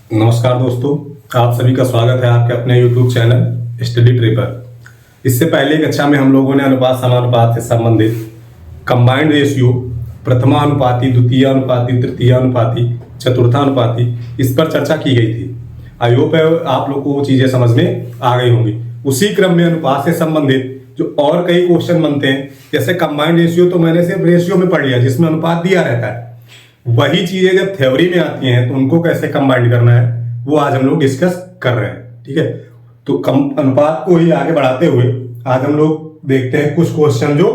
नमस्कार दोस्तों, आप सभी का स्वागत है आपके अपने YouTube चैनल स्टडी ट्रिपर। इससे पहले कक्षा में हम लोगों ने अनुपात समानुपात से संबंधित कंबाइंड रेशियो, प्रथमानुपाती, द्वितीयानुपाती, तृतीयानुपाती, चतुर्थानुपाती, इस पर चर्चा की गई थी। आई होप आप लोग को वो चीजें समझ में आ गई होंगी। उसी क्रम में अनुपात से संबंधित जो और कई क्वेश्चन बनते हैं, जैसे कंबाइंड रेशियो तो मैंने सिर्फ रेशियो में पढ़ लिया जिसमें अनुपात दिया रहता है। वही चीजें जब थ्योरी में आती हैं तो उनको कैसे कंबाइंड करना है वो आज हम लोग डिस्कस कर रहे हैं। ठीक है, तो अनुपात को ही आगे बढ़ाते हुए आज हम लोग देखते हैं कुछ क्वेश्चन जो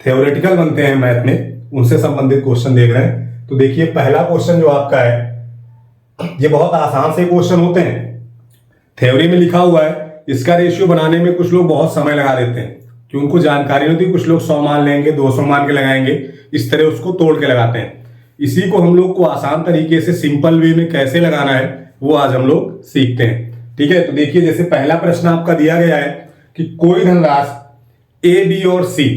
थ्योरेटिकल बनते हैं मैथ में, उनसे संबंधित क्वेश्चन देख रहे हैं। तो देखिए, पहला क्वेश्चन जो आपका है ये बहुत आसान से क्वेश्चन होते हैं, थ्योरी में लिखा हुआ है। इसका रेशियो बनाने में कुछ लोग बहुत समय लगा देते हैं कि उनको जानकारी नहीं होती। कुछ लोग 100 मान लेंगे, 200 मान के लगाएंगे, इस तरह उसको तोड़ के लगाते हैं। इसी को हम लोग को आसान तरीके से सिंपल वे में कैसे लगाना है वो आज हम लोग सीखते हैं। ठीक है, तो देखिए, जैसे पहला प्रश्न आपका दिया गया है कि कोई धनराशि ए, बी और सी,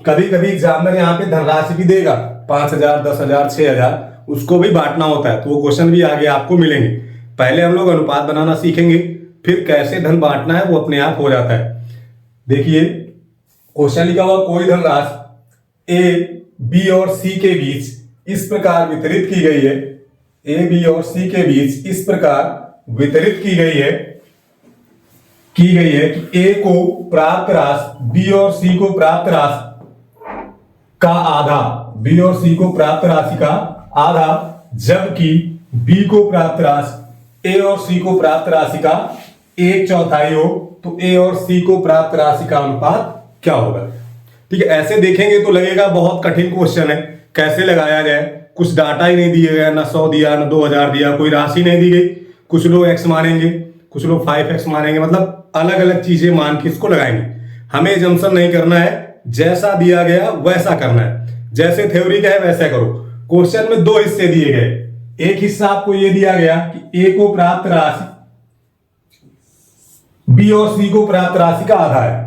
कभी कभी एग्जामिनर यहाँ पे धनराशि भी देगा 5,000, 10,000, 6,000, उसको भी बांटना होता है। तो वो क्वेश्चन भी आगे आपको मिलेंगे। पहले हम लोग अनुपात बनाना सीखेंगे, फिर कैसे धन बांटना है वो अपने आप हो जाता है। देखिए, क्वेश्चन लिखा हुआ कोई धनराशि ए, बी और सी के बीच इस प्रकार वितरित की गई है। ए, बी और सी के बीच इस प्रकार वितरित की गई है कि ए को प्राप्त राशि बी और सी को प्राप्त राशि का आधा, बी और सी को प्राप्त राशि का आधा, जबकि बी को प्राप्त राशि ए और सी को प्राप्त राशि का 1/4 हो। तो ए और सी को प्राप्त राशि का अनुपात क्या होगा? ठीक है, ऐसे देखेंगे तो लगेगा बहुत कठिन क्वेश्चन है, कैसे लगाया जाए। कुछ डाटा ही नहीं दिया गया, ना 100 दिया, ना 2000 दिया, कोई राशि नहीं दी गई। कुछ लोग x मानेंगे, कुछ लोग 5x मानेंगे, मतलब अलग अलग चीजें मान के इसको लगाएंगे। हमें जंक्शन नहीं करना है, जैसा दिया गया वैसा करना है। जैसे थ्योरी का है वैसा करो। क्वेश्चन में 2 हिस्से दिए गए। एक हिस्सा आपको यह दिया गया कि ए को प्राप्त राशि बी और सी को प्राप्त राशि का आधा है।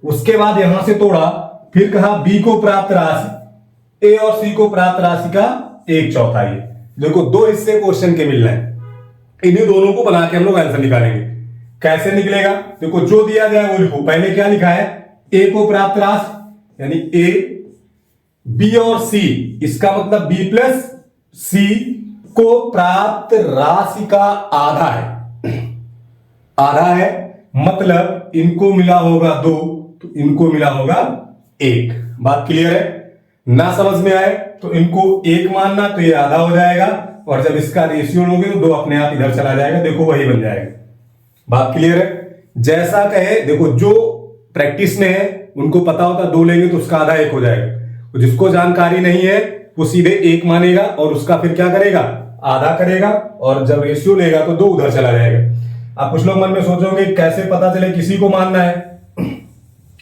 उसके बाद यहां से तोड़ा, फिर कहा बी को प्राप्त राशि ए और सी को प्राप्त राशि का 1/4 है। देखो, 2 हिस्से क्वेश्चन के मिल रहे हैं, इन्हीं दोनों को बना के हम लोग आंसर निकालेंगे। कैसे निकलेगा? देखो, जो दिया गया है वो लिखो। पहले क्या लिखा है? ए को प्राप्त राशि यानी ए, बी और सी, इसका मतलब बी प्लस सी को प्राप्त राशि का आधा है। आधा है मतलब इनको मिला होगा 2, तो इनको मिला होगा 1। बात क्लियर है? ना समझ में आए तो इनको 1 मानना, तो ये आधा हो जाएगा, और जब इसका रेशियो लोगे तो 2 अपने आप इधर चला जाएगा। देखो, वही बन जाएगा। बात क्लियर है? जैसा कहे, देखो, जो प्रैक्टिस में है उनको पता होता 2 लेंगे तो उसका आधा 1 हो जाएगा। तो जिसको जानकारी नहीं है वो सीधे 1 मानेगा और उसका फिर क्या करेगा? आधा करेगा, और जब रेशियो लेगा तो 2 उधर चला जाएगा। अब कुछ लोग मन में सोचोगे कैसे पता चले किसी को मानना है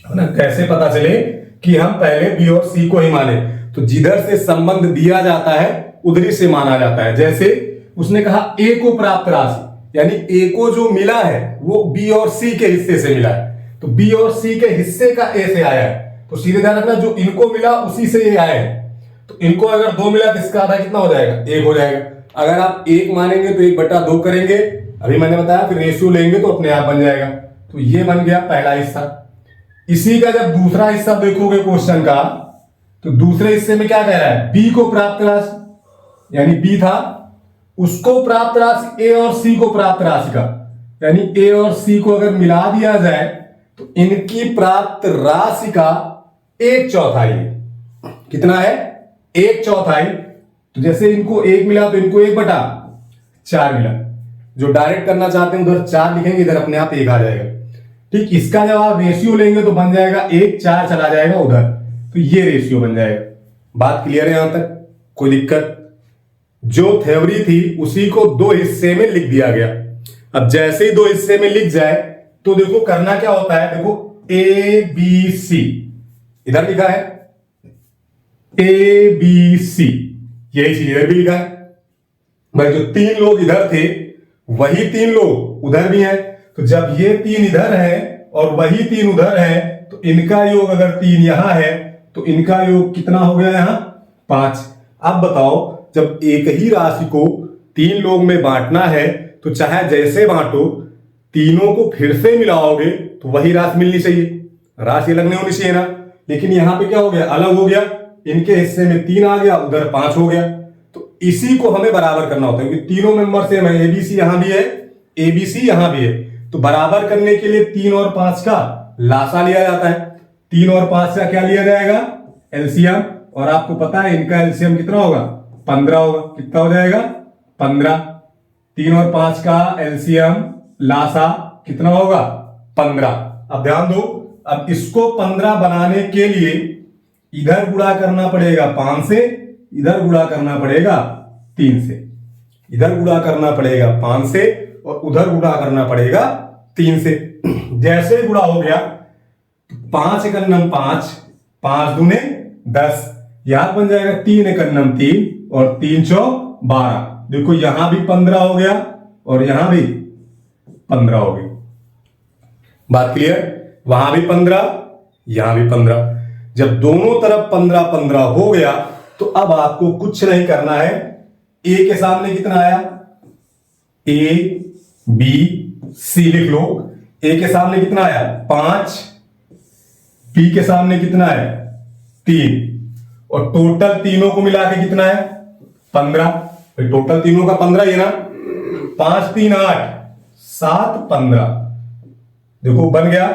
ना, कैसे पता चले कि हम पहले बी और सी को ही माने? तो जिधर से संबंध दिया जाता है उधरी से माना जाता है। जैसे उसने कहा ए को प्राप्त राशि, यानी ए को जो मिला है वो बी और सी के हिस्से से मिला है, तो बी और सी के हिस्से का ए से आया है। तो सीधे ध्यान रखना, जो इनको मिला उसी से ये आया है। तो इनको अगर 2 मिला तो इसका आधा कितना हो जाएगा? 1 हो जाएगा। अगर आप 1 मानेंगे तो 1/2 करेंगे, अभी मैंने बताया, फिर रेशियो लेंगे तो अपने आप बन जाएगा। तो ये बन गया पहला हिस्सा। इसी का जब दूसरा हिस्सा देखोगे क्वेश्चन का, तो दूसरे हिस्से में क्या कह रहा है? बी को प्राप्त राशि, यानी बी था, उसको प्राप्त राशि ए और सी को प्राप्त राशि का, यानी ए और सी को अगर मिला दिया जाए तो इनकी प्राप्त राशि का 1/4 है। कितना है? 1/4। तो जैसे इनको 1 मिला तो इनको 1/4 मिला। जो डायरेक्ट करना चाहते हैं उधर 4 लिखेंगे, इधर अपने आप 1 आ जाएगा। ठीक, इसका जब आप रेशियो लेंगे तो बन जाएगा 1, 4 चला जाएगा उधर, तो ये रेशियो बन जाएगा। बात क्लियर है यहां तक? कोई दिक्कत? जो थ्योरी थी उसी को 2 हिस्से में लिख दिया गया। अब जैसे ही 2 हिस्से में लिख जाए तो देखो करना क्या होता है। देखो, ए बी सी इधर लिखा है, ए बी सी, यही चीज इधर भी लिखा है। भाई, जो 3 लोग इधर थे वही 3 लोग उधर भी हैं। तो जब ये 3 इधर है और वही 3 उधर है, तो इनका योग अगर 3 यहां है तो इनका योग कितना हो गया? यहां 5। अब बताओ, जब एक ही राशि को तीन लोग में बांटना है तो चाहे जैसे बांटो, तीनों को फिर से मिलाओगे तो वही राशि मिलनी चाहिए, राशि अलग नहीं होनी चाहिए ना। लेकिन यहां पे क्या हो गया, अलग हो गया, इनके हिस्से में 3 आ गया, उधर 5 हो गया। तो इसी को हमें बराबर करना होता है क्योंकि तीनों मेंबर सेम है, एबीसी यहां भी है, एबीसी यहां भी है। तो बराबर करने के लिए 3 और 5 का लासा लिया जाता है। 3 और 5 का क्या लिया जाएगा, एलसीएम। और आपको पता है इनका एलसीएम कितना होगा, 15 होगा। कितना हो जाएगा, 15। 3 और 5 का एलसीएम लासा कितना होगा, 15। अब ध्यान दो, अब इसको 15 बनाने के लिए इधर गुणा करना पड़ेगा 5 से, इधर गुणा करना पड़ेगा 3 से। इधर गुणा करना पड़ेगा 5 से और उधर गुणा करना पड़ेगा 3 से। जैसे गुणा हो गया, 5 एकन्नम 5, 5 दूने 10, यहां बन जाएगा 3 एकन्नम 3 और 3 चौक 12। देखो यहां भी 15 हो गया और यहां भी 15 हो गई। बात क्लियर, वहां भी 15, यहां भी 15। जब दोनों तरफ 15 15 हो गया तो अब आपको कुछ नहीं करना है। ए के सामने कितना आया, ए बी सी लिख लो। ए के सामने कितना आया, 5, बी के सामने कितना है, 3, और टोटल तीनों को मिला के कितना है, 15। टोटल तीनों का 15 ही है ना, 5 3 8 7 15। देखो बन गया,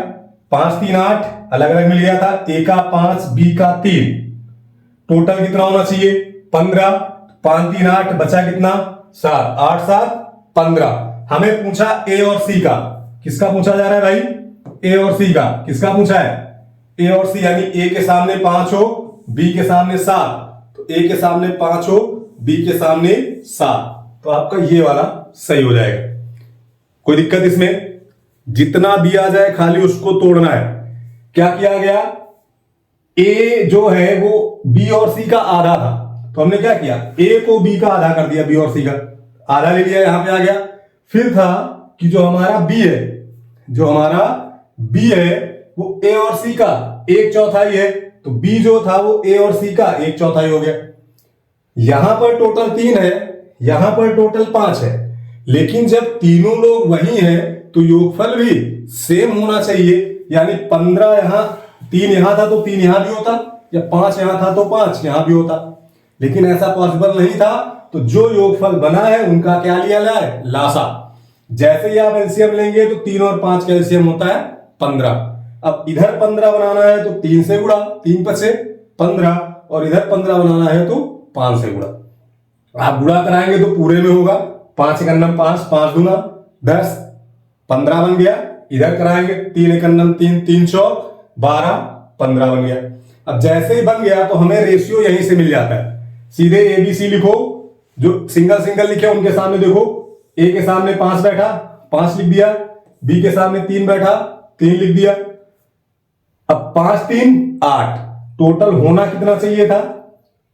5 3 8 अलग अलग मिल गया था, ए का 5 बी का 3, टोटल कितना होना चाहिए, 15। 5 3 8 बचा कितना, 7, 8 7 15। हमें पूछा ए और सी का, किसका पूछा जा रहा है भाई, ए और सी का। किसका पूछा है, ए और सी, यानी ए के सामने 5 हो, बी के सामने 7, तो ए के सामने 5 हो, बी के सामने 7, तो आपका ये वाला सही हो जाएगा। कोई दिक्कत इसमें, जितना दिया जाए खाली उसको तोड़ना है। क्या किया गया, ए जो है वो बी और सी का आधा था, तो हमने क्या किया, ए को बी का आधा कर दिया, बी और सी का आधा ले लिया, यहां पे आ गया। फिर था कि जो हमारा बी है, जो हमारा बी है वो ए और सी का 1/4 है, तो बी जो था वो ए और सी का 1/4 हो गया। यहां पर टोटल 3 है, यहां पर टोटल 5 है, लेकिन जब तीनों लोग वही हैं तो योगफल भी सेम होना चाहिए। यानी 15 यहां, 3 यहां था तो 3 यहां भी होता, या 5 यहां था तो 5 यहां भी होता, लेकिन ऐसा पॉसिबल नहीं था। तो जो योगफल बना है उनका क्या लिया जाए, लासा। जैसे ही आप एलसीएम लेंगे तो 3 और 5 का एलसीएम होता है 15। अब इधर 15 बनाना है तो 3 से गुणा, 3 5 15, और इधर 15 बनाना है तो 5 से गुणा। आप गुणा कराएंगे तो पूरे में होगा, 5 एकन्नम 5, 5 दूना 10, 15 बन गया। इधर कराएंगे 3 एकन्नम 3, 3 चौक 12, 15 बन गया। अब जैसे ही बन गया तो हमें रेशियो यहीं से मिल जाता है, सीधे एबीसी लिखो, जो सिंगल सिंगल लिखे उनके सामने देखो, ए के सामने 5 बैठा, 5 लिख दिया, बी के सामने 3 बैठा, 3 लिख दिया। अब 5 3 8, टोटल होना कितना चाहिए था,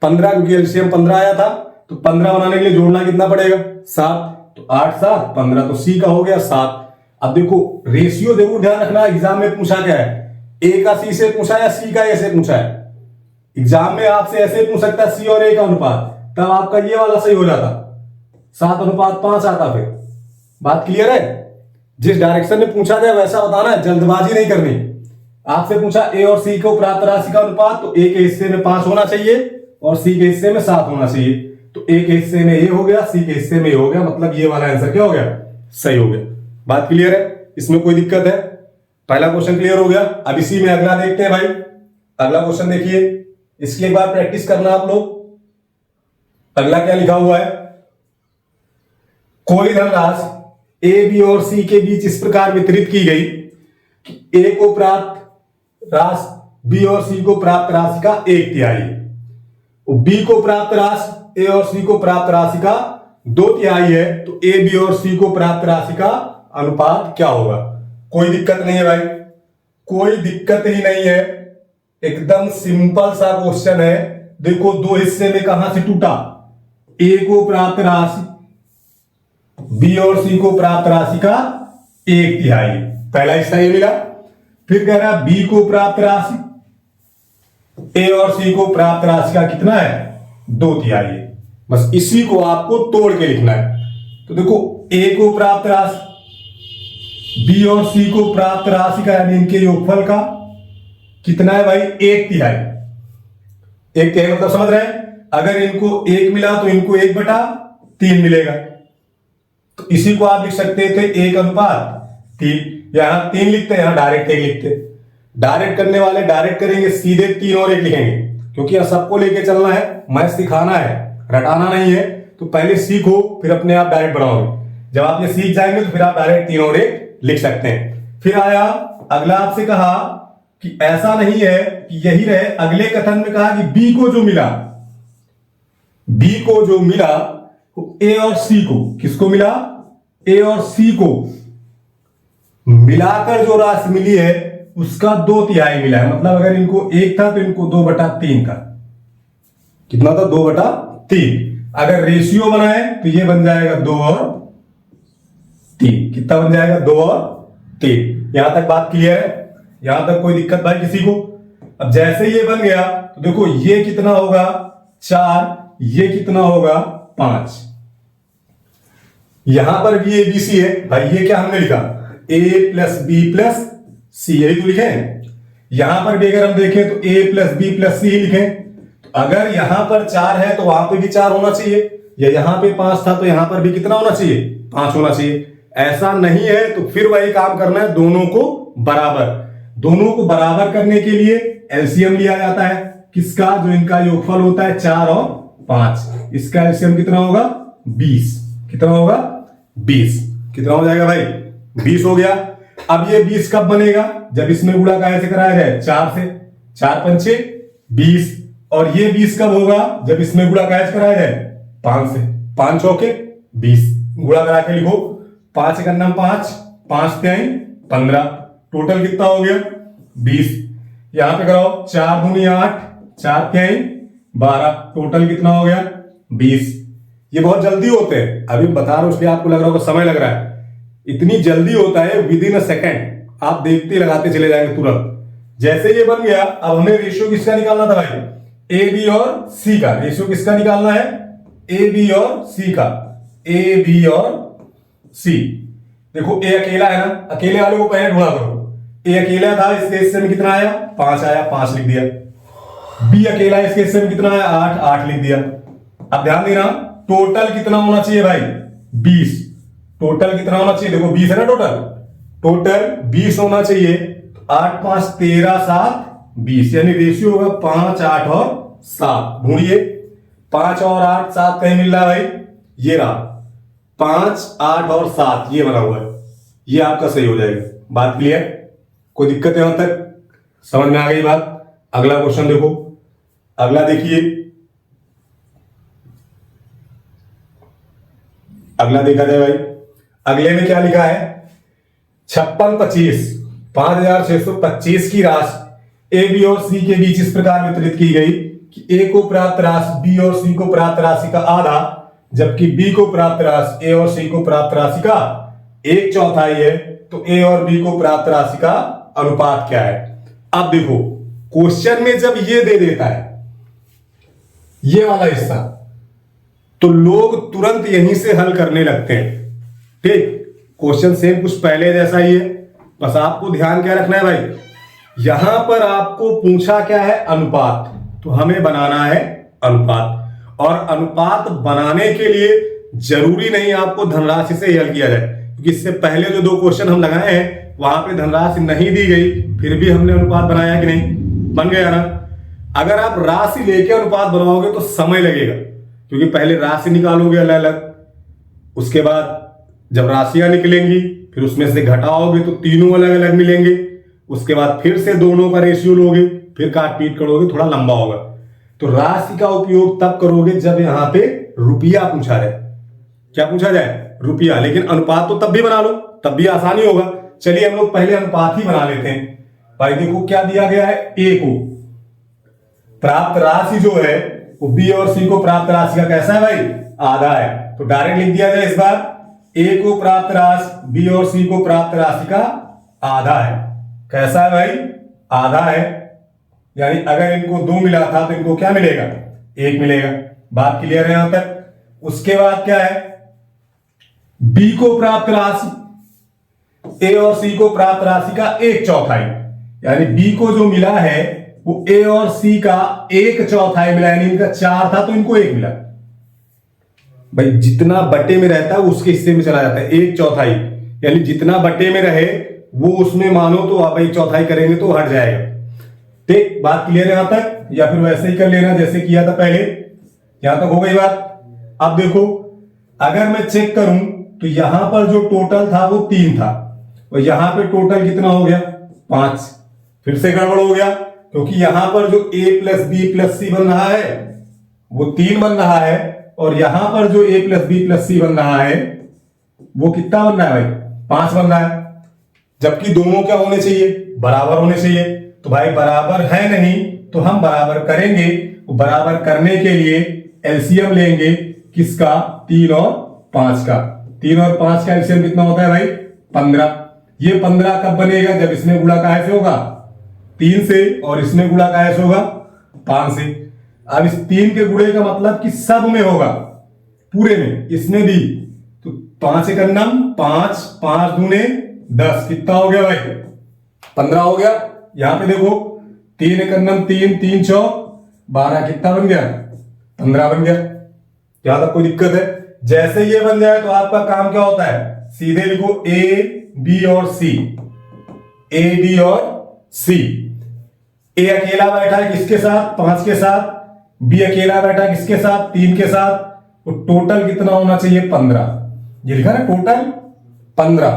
15, क्योंकि एलसीएम 15 आया था, तो 15 बनाने के लिए जोड़ना कितना पड़ेगा, 7, तो 8 7 15, तो सी का हो गया 7। अब देखो रेशियो जरूर ध्यान रखना, एग्जाम में पूछा क्या है, ए का सी से पूछा या सी का ए से पूछा है। एग्जाम में आपसे ऐसे पूछ सकता है सी और ए का अनुपात, तब आपका ये वाला सही हो जाता, 7:5 आता। फिर बात क्लियर है, जिस डायरेक्शन में पूछा जाए वैसा बताना है, जल्दबाजी नहीं करनी। आपसे पूछा ए और सी को प्राप्त राशि का अनुपात, तो ए के हिस्से में 5 होना चाहिए और सी के हिस्से में 7 होना चाहिए, तो ए के हिस्से में ए हो गया, सी के हिस्से में ए हो गया, मतलब ये वाला आंसर क्या हो गया, सही हो गया। बात क्लियर है, इसमें कोई दिक्कत है, पहला क्वेश्चन क्लियर हो गया। अब इसी में अगला देखते हैं भाई। अगला क्वेश्चन देखिए, इसकी एक बार प्रैक्टिस करना आप लोग। अगला क्या लिखा हुआ है, कोई धनराशि ए बी और सी के बीच इस प्रकार वितरित की गई कि ए को प्राप्त राशि बी और सी को प्राप्त राशि का 1/3, बी को प्राप्त राशि ए और सी को प्राप्त राशि का 2/3 है, तो ए बी और सी को प्राप्त राशि का अनुपात क्या होगा। कोई दिक्कत नहीं है भाई, कोई दिक्कत ही नहीं है, एकदम सिंपल सा क्वेश्चन है। देखो दो हिस्से में कहां से टूटा, ए को प्राप्त राशि बी और सी को प्राप्त राशि का 1/3, पहला हिस्सा ये मिला। फिर कह रहा बी को प्राप्त राशि ए और सी को प्राप्त राशि का कितना है, 2/3। बस इसी को आपको तोड़ के लिखना है। तो देखो ए को प्राप्त राशि, बी और सी को प्राप्त राशि का यानी इनके योगफल का कितना है भाई, 1/3। 1/3 मतलब समझ रहे हैं, अगर इनको 1 मिला तो इनको 1/3 मिलेगा। तो इसी को आप लिख सकते थे 1:3। यहां 3 लिखते हैं, यहां डायरेक्ट 1 लिखते। डायरेक्ट करने वाले डायरेक्ट करेंगे, सीधे 3 और 1 लिखेंगे, क्योंकि यहां सबको लेके चलना है, मैथ सिखाना है, रटाना नहीं है। तो पहले सीखो, फिर अपने आप डायरेक्ट बनाओगे। जब आप ये सीख जाएंगे तो फिर आप डायरेक्ट 3 और 1 लिख सकते हैं। फिर आया अगला, आपसे कहा कि ऐसा नहीं है कि यही रहे, अगले कथन में कहा कि बी को जो मिला, बी को जो मिला ए और सी को, किसको मिला, ए और सी को मिलाकर जो राशि मिली है उसका 2/3 मिला है। मतलब अगर इनको 1 था तो इनको 2/3 था। कितना था, 2/3। अगर रेशियो बनाए तो ये बन जाएगा 2 और 3। कितना बन जाएगा, 2 और 3। यहां तक बात क्लियर है, यहां तक कोई दिक्कत भाई किसी को। अब जैसे ये बन गया तो देखो ये कितना होगा 4, ये कितना होगा 5। यहां पर भी ए बी सी है भाई, ये क्या हमने लिखा, a + b + c, यही तो लिखे हैं। यहां पर भी अगर हम देखें तो a + b + c लिखें। तो अगर यहां पर 4 है तो वहां पे भी 4 होना चाहिए, या यहां पे 5 था तो यहां पर भी कितना होना चाहिए, 5 होना चाहिए। ऐसा नहीं है तो फिर वही काम करना है, दोनों को बराबर। दोनों को बराबर करने के लिए एलसीएम लिया जाता है, किसका, जो इनका योगफल होता है 4 और 5। इसका एलसीएम कितना होगा, 20। कितना होगा, 20। कितना हो जाएगा भाई, 20 हो गया। अब ये 20 कब बनेगा, जब इसमें गुणा कैसे कराया जाए, 4 से। 4 पंचे 20। और ये 20 कब होगा, जब इसमें गुणा कैसे कराया जाए, 5 से। 5 चौके 20, गुणा करा के लिखो, 5 × 5, 5 × 15। टोटल कितना हो गया, 20। यहां पे कराओ, 4 दूनी 8, 4 × 12। टोटल कितना हो गया, 20। ये बहुत जल्दी होते हैं, अभी बता रहा हूं इसलिए आपको लग रहा होगा समय लग रहा है। इतनी जल्दी होता है, विदिन अ सेकेंड आप देखते लगाते चले जाएंगे तुरंत। जैसे ये बन गया, अब हमें रेशियो किसका निकालना था भाई, ए बी और सी का। रेशियो किसका निकालना है, ए बी और सी का। ए बी और सी, देखो ए अकेला है ना, अकेले वाले को पहले ढूंढा करो। ए अकेला था, इसके हिस्से में कितना आया, 5 आया, 5 लिख दिया। बी अकेला है, इसके हिस्से में कितना आया, 8, 8 लिख दिया। अब ध्यान देना, टोटल कितना होना चाहिए भाई, 20। टोटल कितना होना चाहिए, देखो 20 है ना टोटल, टोटल 20 होना चाहिए। 8 × 5 = 13, 7 20, यानी रेशियो होगा 5, 8 और 7। ढूंढिए, 5 और 8, 7 कहीं मिल रहा है भाई, ये रहा 5, 8 और 7, ये बना हुआ है, ये आपका सही हो जाएगा। बात क्लियर, कोई दिक्कत है, यहां तक समझ में आ गई बात। अगला क्वेश्चन देखो, अगला देखिए, अगला देखा जाए भाई, अगले में क्या लिखा है, 5625 5625 की राशि ए बी और सी के बीच इस प्रकार वितरित की गई कि ए को प्राप्त राशि बी और सी को प्राप्त राशि का आधा, जबकि बी को प्राप्त राशि ए और सी को प्राप्त राशि का 1/4 है। तो ए और बी को प्राप्त राशि का अनुपात क्या है। अब देखो क्वेश्चन में जब ये दे देता है ये वाला हिस्सा, तो लोग तुरंत यहीं से हल करने लगते हैं। ठीक, क्वेश्चन सेम कुछ पहले जैसा ही है, बस आपको ध्यान क्या रखना है भाई, यहां पर आपको पूछा क्या है, अनुपात, तो हमें बनाना है अनुपात। और अनुपात बनाने के लिए जरूरी नहीं आपको धनराशि से हल किया जाए, क्योंकि इससे पहले जो 2 क्वेश्चन हम लगाए हैं वहां पे धनराशि नहीं दी गई, फिर भी हमने अनुपात बनाया कि नहीं, बन गया ना। अगर आप राशि लेके अनुपात बनाओगे तो समय लगेगा, क्योंकि पहले राशि निकालोगे अलग अलग, उसके बाद जब राशियां निकलेंगी फिर उसमें से घटाओगे तो तीनों अलग अलग मिलेंगे, उसके बाद फिर से दोनों का रेशियो लोगे, फिर काट पीट करोगे, थोड़ा लंबा होगा। तो राशि का उपयोग तब करोगे जब यहां पे रुपया पूछा जाए। क्या पूछा जाए, रुपया। लेकिन अनुपात तो तब भी बना लो, तब भी आसानी होगा। चलिए हम लोग पहले अनुपात ही बना लेते हैं। भाई देखो क्या दिया गया है, ए को प्राप्त राशि जो है वो बी और सी को प्राप्त राशि का कैसा है भाई, आधा है। तो डायरेक्ट लिख दिया जाए इस बार, ए को प्राप्त राशि बी और सी को प्राप्त राशि का आधा है। कैसा है भाई, आधा है। यानी अगर इनको 2 मिला था तो इनको क्या मिलेगा, 1 मिलेगा। बात क्लियर है यहां तक। उसके बाद क्या है, बी को प्राप्त राशि, ए और सी को प्राप्त राशि का 1/4, यानी बी को जो मिला है वो ए और सी का 1/4 मिला, यानी इनका 4 था तो इनको 1 मिला। भाई जितना बटे में रहता है उसके हिस्से में चला जाता है 1/4, यानी जितना बटे में रहे वो उसमें मानो तो आप 1/4 करेंगे तो हट जाएगा। ठीक, बात क्लियर है यहां तक, या फिर वैसे ही कर लेना जैसे किया था पहले। यहां तक हो गई बात। अब देखो अगर मैं चेक करूं तो यहां पर जो टोटल था वो 3 था और यहां पे टोटल कितना हो गया 5। फिर से गड़बड़ हो गया क्योंकि यहां पर जो a प्लस बी प्लस सी बन रहा है वो 3 बन रहा है और यहां पर जो a प्लस बी प्लस सी बन रहा है वो कितना बन रहा है भाई 5 बन रहा है, जबकि दोनों क्या होने चाहिए बराबर होने चाहिए। तो भाई बराबर है नहीं तो हम बराबर करेंगे, बराबर करने के लिए एलसीएम लेंगे किसका 3 और 5 का। 3 और 5 का एलसीएम कितना होता है भाई 15। ये 15 कब बनेगा जब इसमें गुणा काहे से होगा 3 से और इसमें गुणा काहे से होगा 5 से। अब इस 3 के गुणे का मतलब कि सब में होगा पूरे में, इसमें भी। तो 5 एक नम 5, 5 दूने 10, कितना हो गया भाई 15 हो गया। यहां पे देखो 3 एक नम 3, 3 चौक 12, कितना बन गया 15 बन गया। यहां तक कोई दिक्कत है? जैसे ये बन जाए तो आपका काम क्या होता है, सीधे लिखो ए बी और सी, ए बी और सी। ए अकेला बैठा है किसके साथ 5 के साथ, बी अकेला बैठा है किसके साथ 3 के साथ, तो टोटल कितना होना चाहिए 15। ये लिखा ना टोटल 15,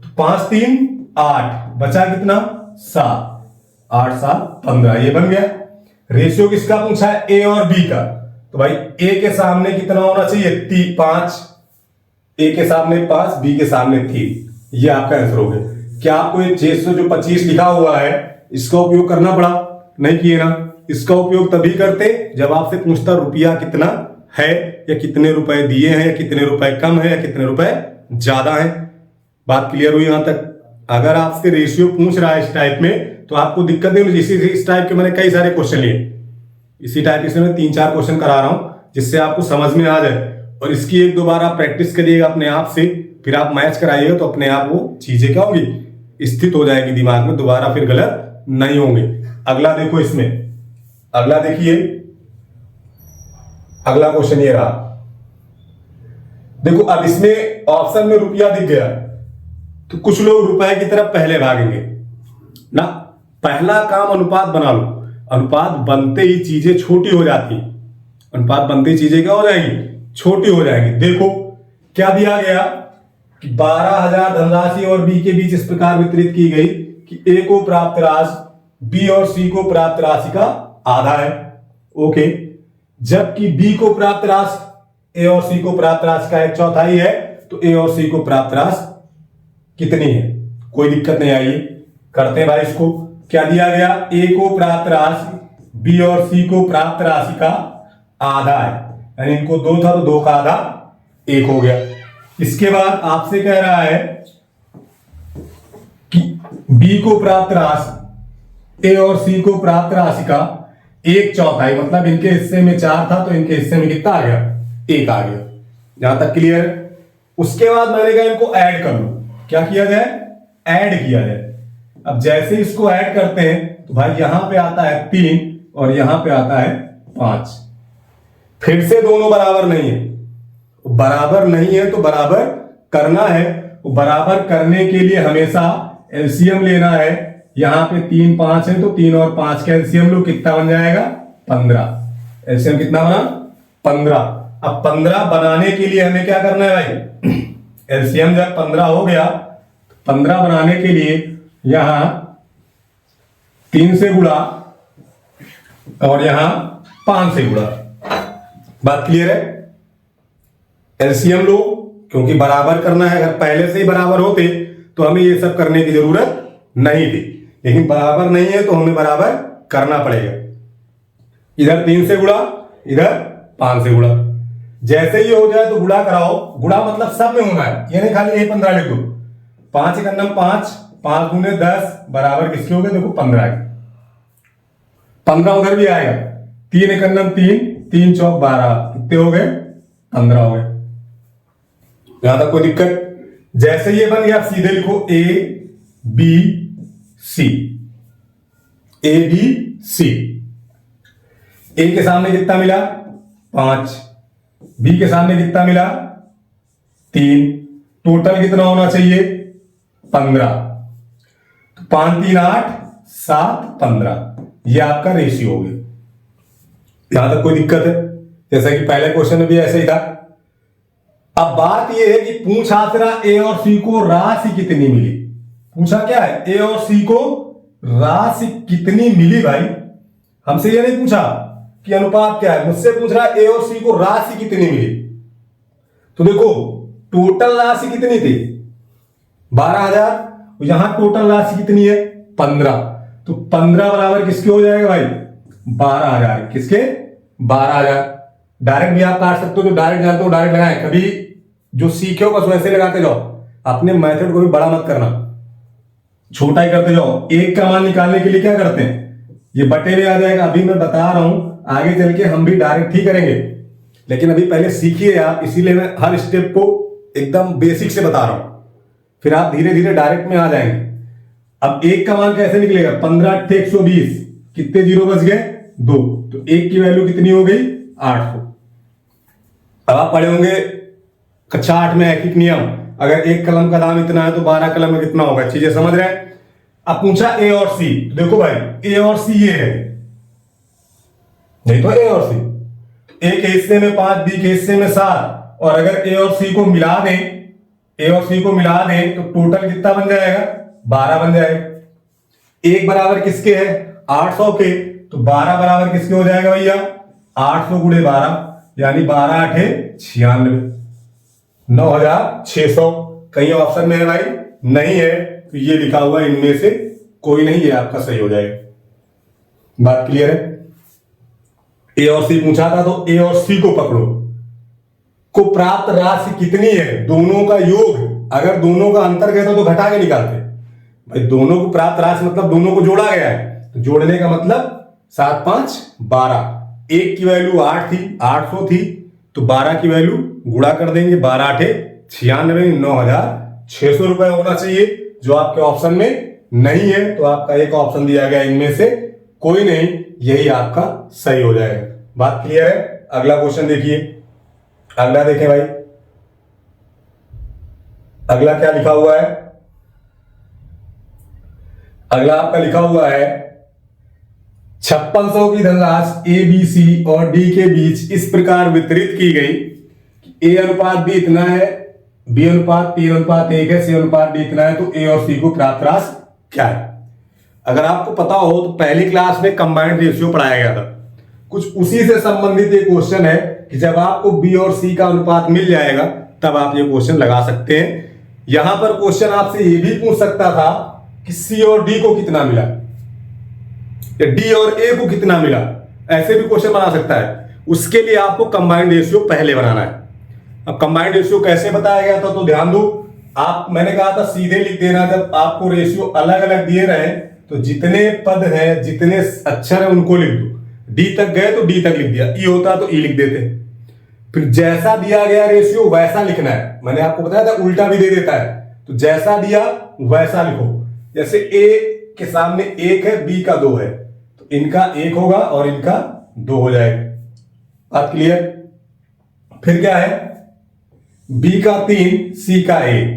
तो 5 3 8, बचा कितना 7, 8 7 15, ये बन गया। रेशियो किसका पूछा है ए और बी का, तो भाई ए के सामने कितना होना चाहिए 5, ए के सामने 5, बी के सामने 3, ये आपका आंसर हो गया। क्या आपको ये 625 लिखा हुआ है इसका उपयोग करना पड़ा? नहीं किए ना। इसका उपयोग तभी करते जब आपसे पूछता रुपया कितना है या कितने रुपए दिए हैं या कितने रुपए कम है या कितने रुपए ज्यादा है। बात क्लियर हुई यहां तक? अगर आपसे रेशियो पूछ रहा है इस टाइप में तो आपको दिक्कत नहीं होगी। इस टाइप के मैंने कई सारे क्वेश्चन लिए, इसी टाइप से मैं 3-4 क्वेश्चन करा रहा हूं जिससे आपको समझ में आ जाए। और इसकी एक दो बार आप प्रैक्टिस करिएगा अपने आप से, फिर आप मैच कराइएगा तो अपने आप वो चीजें क्या होगी स्थित हो जाएगी दिमाग में, दोबारा फिर गलत नहीं होंगे। अगला देखो, इसमें अगला देखिए, अगला क्वेश्चन ये रहा। देखो अब इसमें ऑप्शन में रुपया दिख गया तो कुछ लोग रुपए की तरफ पहले भागेंगे ना। पहला काम अनुपात बना लो। अनुपात बनते ही चीजें छोटी हो जाती, अनुपात बनते ही चीजें क्या हो जाएंगी छोटी हो जाएंगी। देखो क्या दिया गया कि 12,000 धनराशि और बी के बीच इस प्रकार वितरित की गई कि ए को प्राप्त राशि बी और सी को प्राप्त राशि का आधा है। ओके, जबकि बी को प्राप्त राशि ए और सी को प्राप्त राशि का 1/4 है, तो ए और सी को प्राप्त राशि कितनी है? कोई दिक्कत नहीं आई, करते हैं भाई इसको। क्या दिया गया, ए को प्राप्त राशि बी और सी को प्राप्त राशि का आधा है, यानी इनको 2 था तो 2 का आधा 1 हो गया। इसके बाद आपसे कह रहा है कि बी को प्राप्त राशि ए और सी को प्राप्त राशि का 1/4, मतलब इनके हिस्से में 4 था तो इनके हिस्से में कितना आ गया 1 आ गया। यहां तक क्लियर? उसके बाद मैंने कहा इनको ऐड कर लो। क्या किया जाए, ऐड किया जाए। अब जैसे इसको ऐड करते हैं तो भाई यहां पे आता है 3 और यहां पे आता है 5। फिर से दोनों बराबर नहीं है, बराबर नहीं है तो बराबर करना है। बराबर करने के लिए हमेशा एलसीएम लेना है। यहां पे 3 5 है तो 3 और 5 का एलसीएम लो, कितना बन जाएगा 15। एलसीएम कितना बना 15। अब 15 बनाने के लिए हमें क्या करना है भाई, एलसीएम जब 15 हो गया, 15 बनाने के लिए यहां 3 से गुणा और यहां 5 से गुणा। बात क्लियर है? एलसीएम लो, क्योंकि बराबर करना है। अगर पहले से ही बराबर होते तो हमें ये सब करने की जरूरत नहीं थी, लेकिन बराबर नहीं है तो हमें बराबर करना पड़ेगा। इधर 3 से गुणा, इधर 5 से गुणा। जैसे ही हो जाए तो गुणा कराओ। गुणा मतलब सब में होना है, ये नहीं खाली 15 लिख दो। 5 एक 5, 5 दूने 10 बराबर किसके हो गए, देखो 15 के। 15 उधर भी आएगा। 3 एक 3, 3 चौक 12, कितने हो गए 15 हो गए। यहां तक कोई दिक्कत? जैसे ये बन गया, सीधे लिखो A B C, A B C. ए के सामने कितना मिला? 5, बी के सामने कितना मिला? 3, टोटल कितना होना चाहिए? 15। तो 5 3 8 7 15, ये आपका रेशियो हो गया। यहां तक कोई दिक्कत है? जैसा कि पहले क्वेश्चन में भी ऐसे ही था। अब बात यह है कि पूछा तेरा ए और सी को राशि कितनी मिली। पूछा क्या है? ए और सी को राशि कितनी मिली। भाई हमसे ये नहीं पूछा कि अनुपात क्या है, मुझसे पूछ रहा है ए और सी को राशि कितनी मिली। तो देखो टोटल राशि कितनी थी? 12,000। यहां टोटल राशि कितनी है? 15। तो 15 बराबर किसके हो जाएगा भाई? 12,000। किसके? 12,000। डायरेक्ट भी आप काट सकते हो, जो डायरेक्ट जानते हो डायरेक्ट लगाएं। कभी जो सीखे हो बस वैसे लगाते जाओ, अपने मेथड को भी बड़ा मत करना, छोटा ही करते जाओ। एक का मान निकालने के लिए क्या करते हैं? ये बटे में आ जाएगा। अभी मैं बता रहा हूं, आगे चल के हम भी डायरेक्ट ही करेंगे, लेकिन अभी पहले सीखिए आप, इसीलिए मैं हर स्टेप को एकदम बेसिक से बता रहा हूं, फिर आप धीरे धीरे डायरेक्ट में आ जाएंगे। अब एक का मान कैसे निकलेगा? 15 8 120, कितने जीरो बच गए? 2। तो एक की वैल्यू कितनी हो गई? 800। अब आप पढ़े होंगे कक्षा 8 में ऐकिक नियम, अगर एक कलम का दाम इतना है तो 12 कलम में कितना होगा। चीजें समझ रहे हैं? अब पूछा ए और सी, देखो भाई ए और सी ये है, नहीं तो ए और सी, ए के हिस्से में 5, बी के हिस्से में 7, और अगर ए और सी को मिला दें, ए और सी को मिला दें तो टोटल कितना बन जाएगा? 12 बन जाएगा। एक बराबर किसके है? 800 के। तो 12 बराबर किसके हो जाएगा भैया? 800 गुणे 12, यानी 12 8 96, 9,600। कहीं ऑप्शन में है भाई? नहीं है, तो ये लिखा हुआ इनमें से कोई नहीं, ये आपका सही हो जाएगा। बात क्लियर है? ए और सी पूछा था, तो ए और सी को पकड़ो। को प्राप्त राशि कितनी है? दोनों का योग। अगर दोनों का अंतर कहता तो घटा के निकालते भाई। दोनों को प्राप्त राशि मतलब दोनों को जोड़ा गया है, तो जोड़ने का मतलब 7 5 12। एक की वैल्यू 8 थी, 800 थी, तो 12 की वैल्यू गुणा कर देंगे, 12 8 96, 9,600 रुपए होना चाहिए, जो आपके ऑप्शन में नहीं है। तो आपका एक ऑप्शन दिया गया इनमें से कोई नहीं, यही आपका सही हो जाएगा। बात क्लियर है? अगला क्वेश्चन देखिए, अगला देखें भाई, अगला क्या लिखा हुआ है? अगला आपका लिखा हुआ है 5600 की धनराशि ए बी सी और डी के बीच इस प्रकार वितरित की गई कि ए अनुपात बी इतना है, बी अनुपात 3:1 है, सी अनुपात डी इतना है, तो ए और सी को प्राप्त राशि क्या है? अगर आपको पता हो तो पहली क्लास में कंबाइंड रेशियो पढ़ाया गया था, कुछ उसी से संबंधित एक क्वेश्चन है कि जब आपको बी और सी का अनुपात मिल जाएगा तब आप ये क्वेश्चन लगा सकते हैं। यहां पर क्वेश्चन आपसे ये भी पूछ सकता था कि सी और डी को कितना मिला, या डी और ए को कितना मिला, ऐसे भी क्वेश्चन बना सकता है। उसके लिए आपको कंबाइंड रेशियो पहले बनाना है। अब कंबाइंड रेशियो कैसे बताया गया था तो ध्यान दो, आप मैंने कहा था सीधे लिख देना। जब आपको रेशियो अलग अलग दिए रहे तो जितने पद हैं, जितने अक्षर हैं उनको लिख दो। डी तक गए तो डी तक लिख दिया, ई होता तो ई लिख देते। फिर जैसा दिया गया रेशियो वैसा लिखना है। मैंने आपको बताया था उल्टा भी दे देता है, तो जैसा दिया वैसा लिखो। जैसे ए के सामने 1 है, बी का 2 है, तो इनका 1 होगा और इनका 2 हो जाएगा। बात क्लियर? फिर क्या है? बी का 3, सी का 1,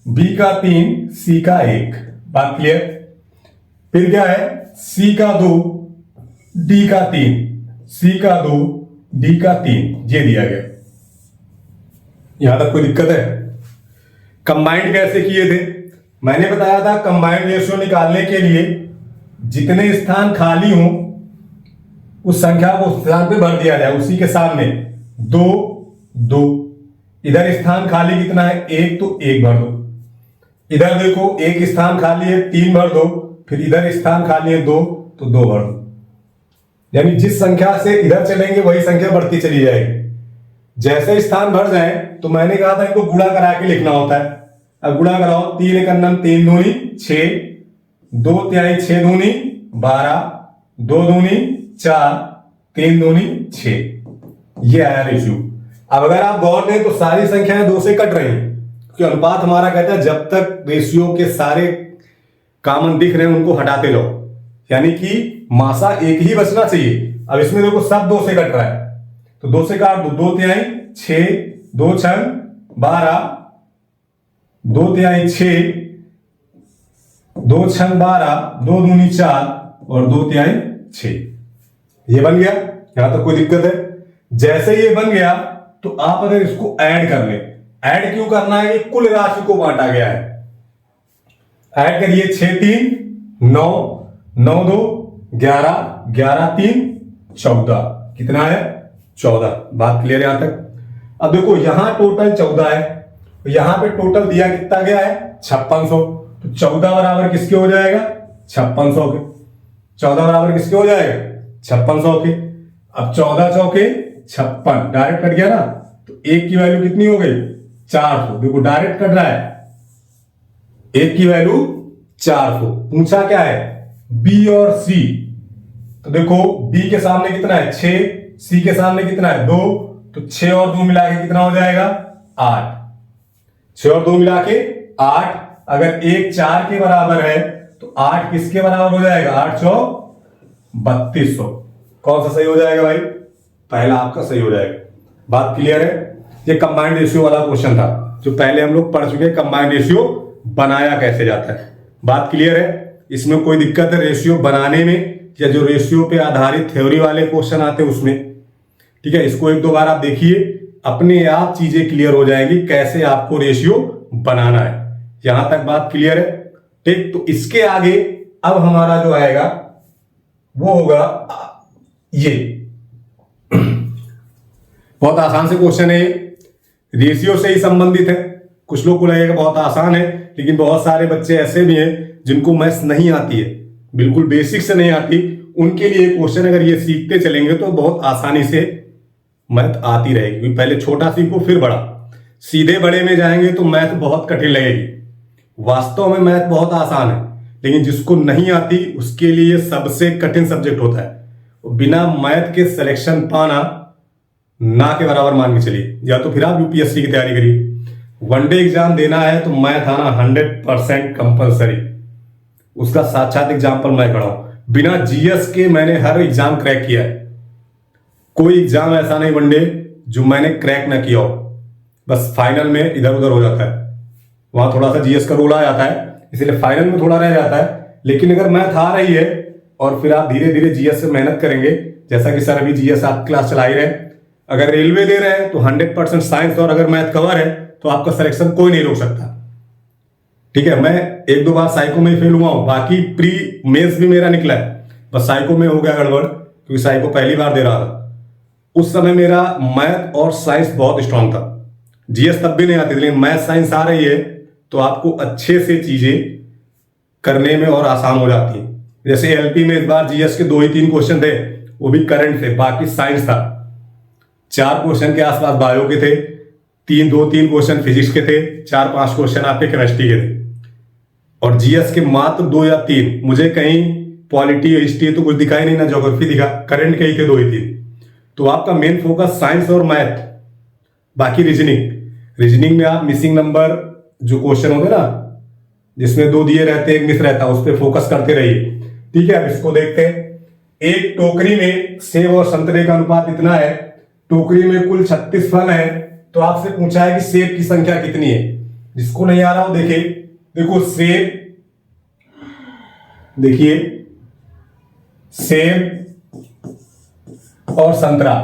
बी का 3, सी का 1। बात क्लियर? फिर क्या है? सी का 2, डी का 3, सी का 2, डी का 3, ये दिया गया। यहां तक कोई दिक्कत है? कंबाइंड कैसे किए थे? मैंने बताया था कंबाइंड रेशियो निकालने के लिए जितने स्थान खाली हों उस संख्या को उस स्थान पे भर दिया जाए। उसी के सामने 2 2, इधर स्थान खाली कितना है? 1, तो 1 भर दो। इधर देखो एक स्थान खाली है, 3 भर दो। फिर इधर स्थान खाली है 2, तो 2 भर दो। यानी जिस संख्या से इधर चलेंगे वही संख्या बढ़ती चली जाएगी। जैसे स्थान भर जाए तो मैंने कहा था इनको गुणा करा के लिखना होता है। अब गुणा कराओ, 3 1 3 दूनी 6, 2 3 6 दूनी 12, 2 दूनी 4, 3 दूनी 6, ये आया रेशियो। अब अगर आप गौर दें तो सारी संख्याएं 2 से कट रही हैं, क्योंकि अनुपात हमारा कहता है जब तक रेशियो के सारे कॉमन दिख रहे हैं उनको हटाते लो, यानी कि मासा एक ही बचना चाहिए। अब इसमें देखो सब 2 से कट रहा है, तो 2 से काट दो, 2 तिहाई 6, 2 छंग 12, 2 तिहाई 6, 2 छंग 12, 2 दूनी 4 और 2 तिहाई 6। ये बन गया, यहां तक कोई दिक्कत है? जैसे ये बन गया तो आप अगर इसको ऐड कर ले, ऐड क्यों करना है? ये कुल राशि को बांटा गया है। ऐड करिए, 6 3 9, 9 2 11, 11 3 14, कितना है? 14। बात क्लियर है यहां तक? अब देखो यहां टोटल 14 है, यहां पे टोटल दिया कितना गया है? 5600। तो 14 बराबर किसके हो जाएगा? 5600 के। 14 बराबर किसके हो जाएगा? 5600 के। अब 14 चौके 56, डायरेक्ट कट गया ना, तो एक की वैल्यू कितनी हो गई? 400। देखो डायरेक्ट कट रहा है, एक की वैल्यू 400। पूछा क्या है? बी और सी। तो देखो बी के सामने कितना है? 6, सी के सामने कितना है? 2, तो 6 और 2 मिला के कितना हो जाएगा? 8। 6 और 2 मिला के 8। अगर एक 4 के बराबर है तो 8 किसके बराबर हो जाएगा? 8 चौक 3200। कौन सा सही हो जाएगा भाई? पहला आपका सही हो जाएगा। बात क्लियर है? ये कंबाइंड रेशियो वाला क्वेश्चन था जो पहले हम लोग पढ़ चुके हैं, कंबाइंड रेशियो बनाया कैसे जाता है। बात क्लियर है? इसमें कोई दिक्कत है रेशियो बनाने में, या जो रेशियो पे आधारित थ्योरी वाले क्वेश्चन आते हैं उसमें? ठीक है, इसको 1-2 बार आप देखिए, अपने आप चीजें क्लियर हो जाएंगी कैसे आपको रेशियो बनाना है। यहां तक बात क्लियर है? ठीक, तो इसके आगे अब हमारा जो आएगा वो होगा ये। बहुत आसान से क्वेश्चन है, रेशियो से ही संबंधित है। कुछ लोग को लगेगा बहुत आसान है, लेकिन बहुत सारे बच्चे ऐसे भी हैं जिनको मैथ्स नहीं आती है, बिल्कुल बेसिक से नहीं आती। उनके लिए क्वेश्चन अगर ये सीखते चलेंगे तो बहुत आसानी से मैथ आती रहेगी। क्योंकि पहले छोटा सीखो फिर बड़ा, सीधे बड़े में जाएंगे तो मैथ बहुत कठिन लगेगी। वास्तव में मैथ बहुत आसान है, लेकिन जिसको नहीं आती उसके लिए सबसे कठिन सब्जेक्ट होता है। बिना मैथ के सिलेक्शन पाना ना के बराबर मान के चलिए। या तो फिर आप यूपीएससी की तैयारी करिए, वनडे एग्जाम देना है तो मैथ आना 100% कंपलसरी। उसका साक्षात एग्जाम्पल मैं खड़ा हूं, बिना जीएस के मैंने हर एग्जाम क्रैक किया है। कोई एग्जाम ऐसा नहीं वनडे जो मैंने क्रैक ना किया हो, बस फाइनल में इधर उधर हो जाता है। वहां थोड़ा सा जीएस का रोल आ जाता है, इसलिए फाइनल में थोड़ा रह जाता है। लेकिन अगर मैथ आ रही है और फिर आप धीरे धीरे जीएस से मेहनत करेंगे, जैसा कि सर अभी जीएस आप क्लास चला ही रहे, अगर रेलवे दे रहे हैं तो 100% साइंस और अगर मैथ कवर है तो आपका सिलेक्शन कोई नहीं रोक सकता। ठीक है, मैं 1-2 बार साइको में फेल हुआ हूं, बाकी प्री मेंस भी मेरा निकला है, बस साइको में हो गया गड़बड़, क्योंकि साइको पहली बार दे रहा था। उस समय मेरा मैथ और साइंस बहुत स्ट्रांग था, जीएस तब भी नहीं आती, लेकिन मैथ साइंस आ रही है तो आपको अच्छे से चीजें करने में और आसान हो जाती है। जैसे एलपी में इस बार जीएस के 2 ही 3 क्वेश्चन थे, वो भी करंट थे, बाकी साइंस था। 4 क्वेश्चन के आसपास बायो के थे, 2-3 क्वेश्चन फिजिक्स के थे, 4-5 क्वेश्चन आपके केमिस्ट्री के थे। और जीएस के मात्र 2 या 3, मुझे कहीं पॉलिटी हिस्ट्री तो कुछ दिखाई नहीं, ना ज्योग्राफी दिखा, करंट के ही थे 2 ही 3। तो आपका मेन फोकस साइंस और मैथ, बाकी रीजनिंग में आप मिसिंग नंबर जो क्वेश्चन होते ना जिसमें 2 दिए रहते 1 मिस रहता, उस पर फोकस करते रहिए। ठीक है, अब इसको देखते हैं। एक टोकरी में सेब और संतरे का अनुपात इतना है, टोकरी में कुल 36 फल है, तो आपसे पूछा है कि सेब की संख्या कितनी है। जिसको नहीं आ रहा हो देखे, देखो सेब, देखिए सेब और संतरा,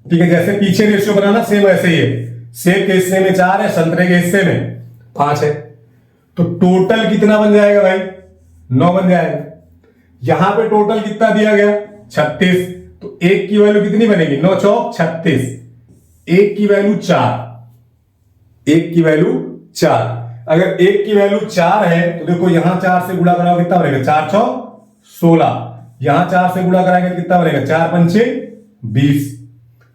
ठीक है, जैसे पीछे रेशियो बनाना सेम ऐसे ही है। सेब के हिस्से में 4 है, संतरे के हिस्से में 5 है, तो टोटल कितना बन जाएगा भाई? 9 बन जाएगा। यहां पे टोटल कितना दिया गया? 36, तो 1 की वैल्यू कितनी बनेगी? 9 चौक 36, 1 की वैल्यू 4, 1 की वैल्यू 4। अगर 1 की वैल्यू 4 है तो देखो यहां 4 से गुणा कराओ कितना बनेगा? 4 चौक 16, यहां 4 से गुणा कराएंगे तो कितना बनेगा? 4 पंचे 20।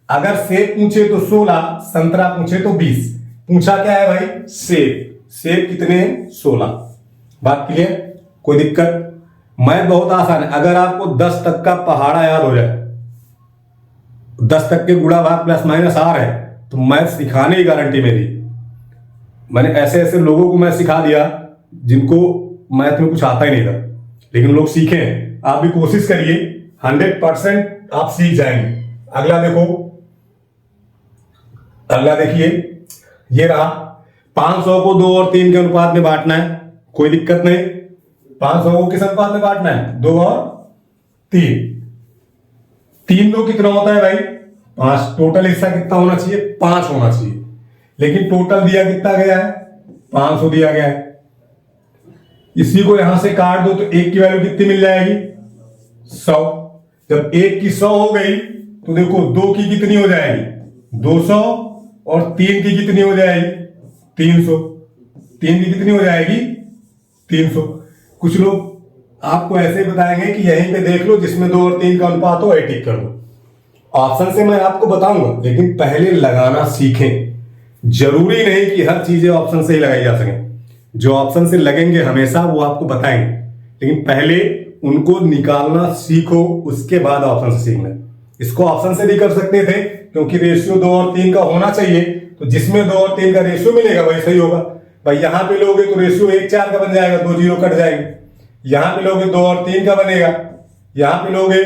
अगर सेब पूछे तो 16, संतरा पूछे तो 20। पूछा क्या है भाई? सेब। सेब कितने हैं? 16। बात क्लियर? कोई दिक्कत? मैथ बहुत आसान है। अगर आपको 10 तक का पहाड़ा याद हो जाए, 10 तक के गुणा भाग प्लस माइनस आर है, तो मैथ सिखाने की गारंटी मेरी। मैंने ऐसे ऐसे लोगों को मैं सिखा दिया जिनको मैथ में कुछ आता ही नहीं था, लेकिन लोग सीखे हैं। आप भी कोशिश करिए, 100% आप सीख जाएंगे। अगला देखो, अगला देखिए, ये रहा 500 को 2 और 3 के अनुपात में बांटना है, कोई दिक्कत नहीं। 500 को किस अनुपात में बांटना है? 2 और 3। 3 2 कितना होता है भाई? 5। टोटल हिस्सा कितना होना चाहिए? 5 होना चाहिए, लेकिन टोटल दिया कितना गया है? 500 दिया गया है। इसी को यहां से काट दो तो 1 की वैल्यू कितनी मिल जाएगी? 100। जब 1 की 100 हो गई तो देखो 2 की कितनी हो जाएगी? 200, और 3 की कितनी हो जाएगी? 300। 3 की कितनी हो जाएगी? 300। कुछ लोग आपको ऐसे बताएंगे कि यहीं पे देख लो, जिसमें 2 और 3 का अनुपात हो वही टिक कर दो। ऑप्शन से मैं आपको बताऊंगा, लेकिन पहले लगाना सीखें। जरूरी नहीं कि हर चीजें ऑप्शन से ही लगाई जा सके। जो ऑप्शन से लगेंगे हमेशा वो आपको बताएंगे, लेकिन पहले उनको निकालना सीखो, उसके बाद ऑप्शन से सीखना। इसको ऑप्शन से भी कर सकते थे, क्योंकि रेशियो 2 और 3 का होना चाहिए, तो जिसमें 2 और 3 का रेशियो मिलेगा वही सही होगा। भाई यहां पे लोगे तो रेशियो 1 4 का बन जाएगा, 2 जीरो कट जाएंगे। यहां पे लोगे 2 और 3 का बनेगा, यहां पे लोगे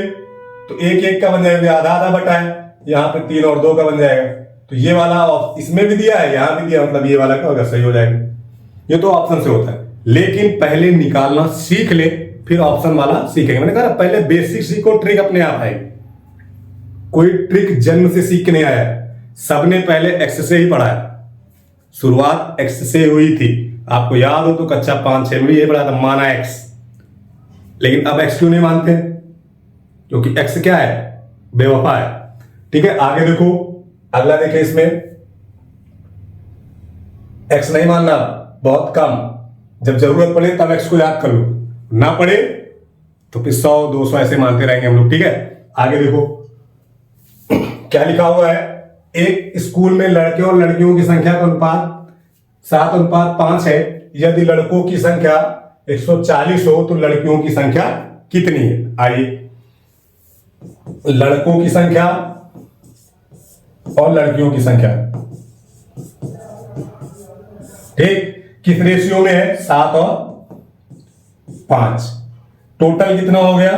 तो 1 1 का बन जाएगा, आधा आधा बटा है, यहां पे 3 और 2 का बन जाएगा। तो ये वाला इसमें भी दिया है, यहां भी दिया, मतलब ये वाला क्या होगा? सही हो जाएगा। ये तो ऑप्शन से होता है, लेकिन पहले निकालना सीख ले, फिर ऑप्शन वाला सीखेंगे। मैंने कहा पहले बेसिक सीखो, ट्रिक अपने आप आएगी। कोई ट्रिक जन्म से सीख के नहीं आया, सबने पहले एक्स से ही पढ़ा है। शुरुआत एक्स से हुई थी। आपको याद हो तो कक्षा 5 6 में ये पढ़ा था, माना एक्स। लेकिन अब एक्स क्यों नहीं मानते? क्योंकि एक्स क्या है? बेवफा है। ठीक है, आगे देखो, अगला देखें। इसमें एक्स नहीं मानना, बहुत कम। जब जरूरत पड़े तब एक्स को याद कर लो, ना पड़े तो फिर 100 200 ऐसे मानते रहेंगे हम लोग। ठीक है, आगे देखो क्या लिखा हुआ है। एक स्कूल में लड़के और लड़कियों की संख्या का अनुपात 7:5 है। यदि लड़कों की संख्या 140 हो तो लड़कियों की संख्या कितनी है? आइए, लड़कों की संख्या और लड़कियों की संख्या, ठीक, किस रेशियो में है? 7 और 5। टोटल कितना हो गया?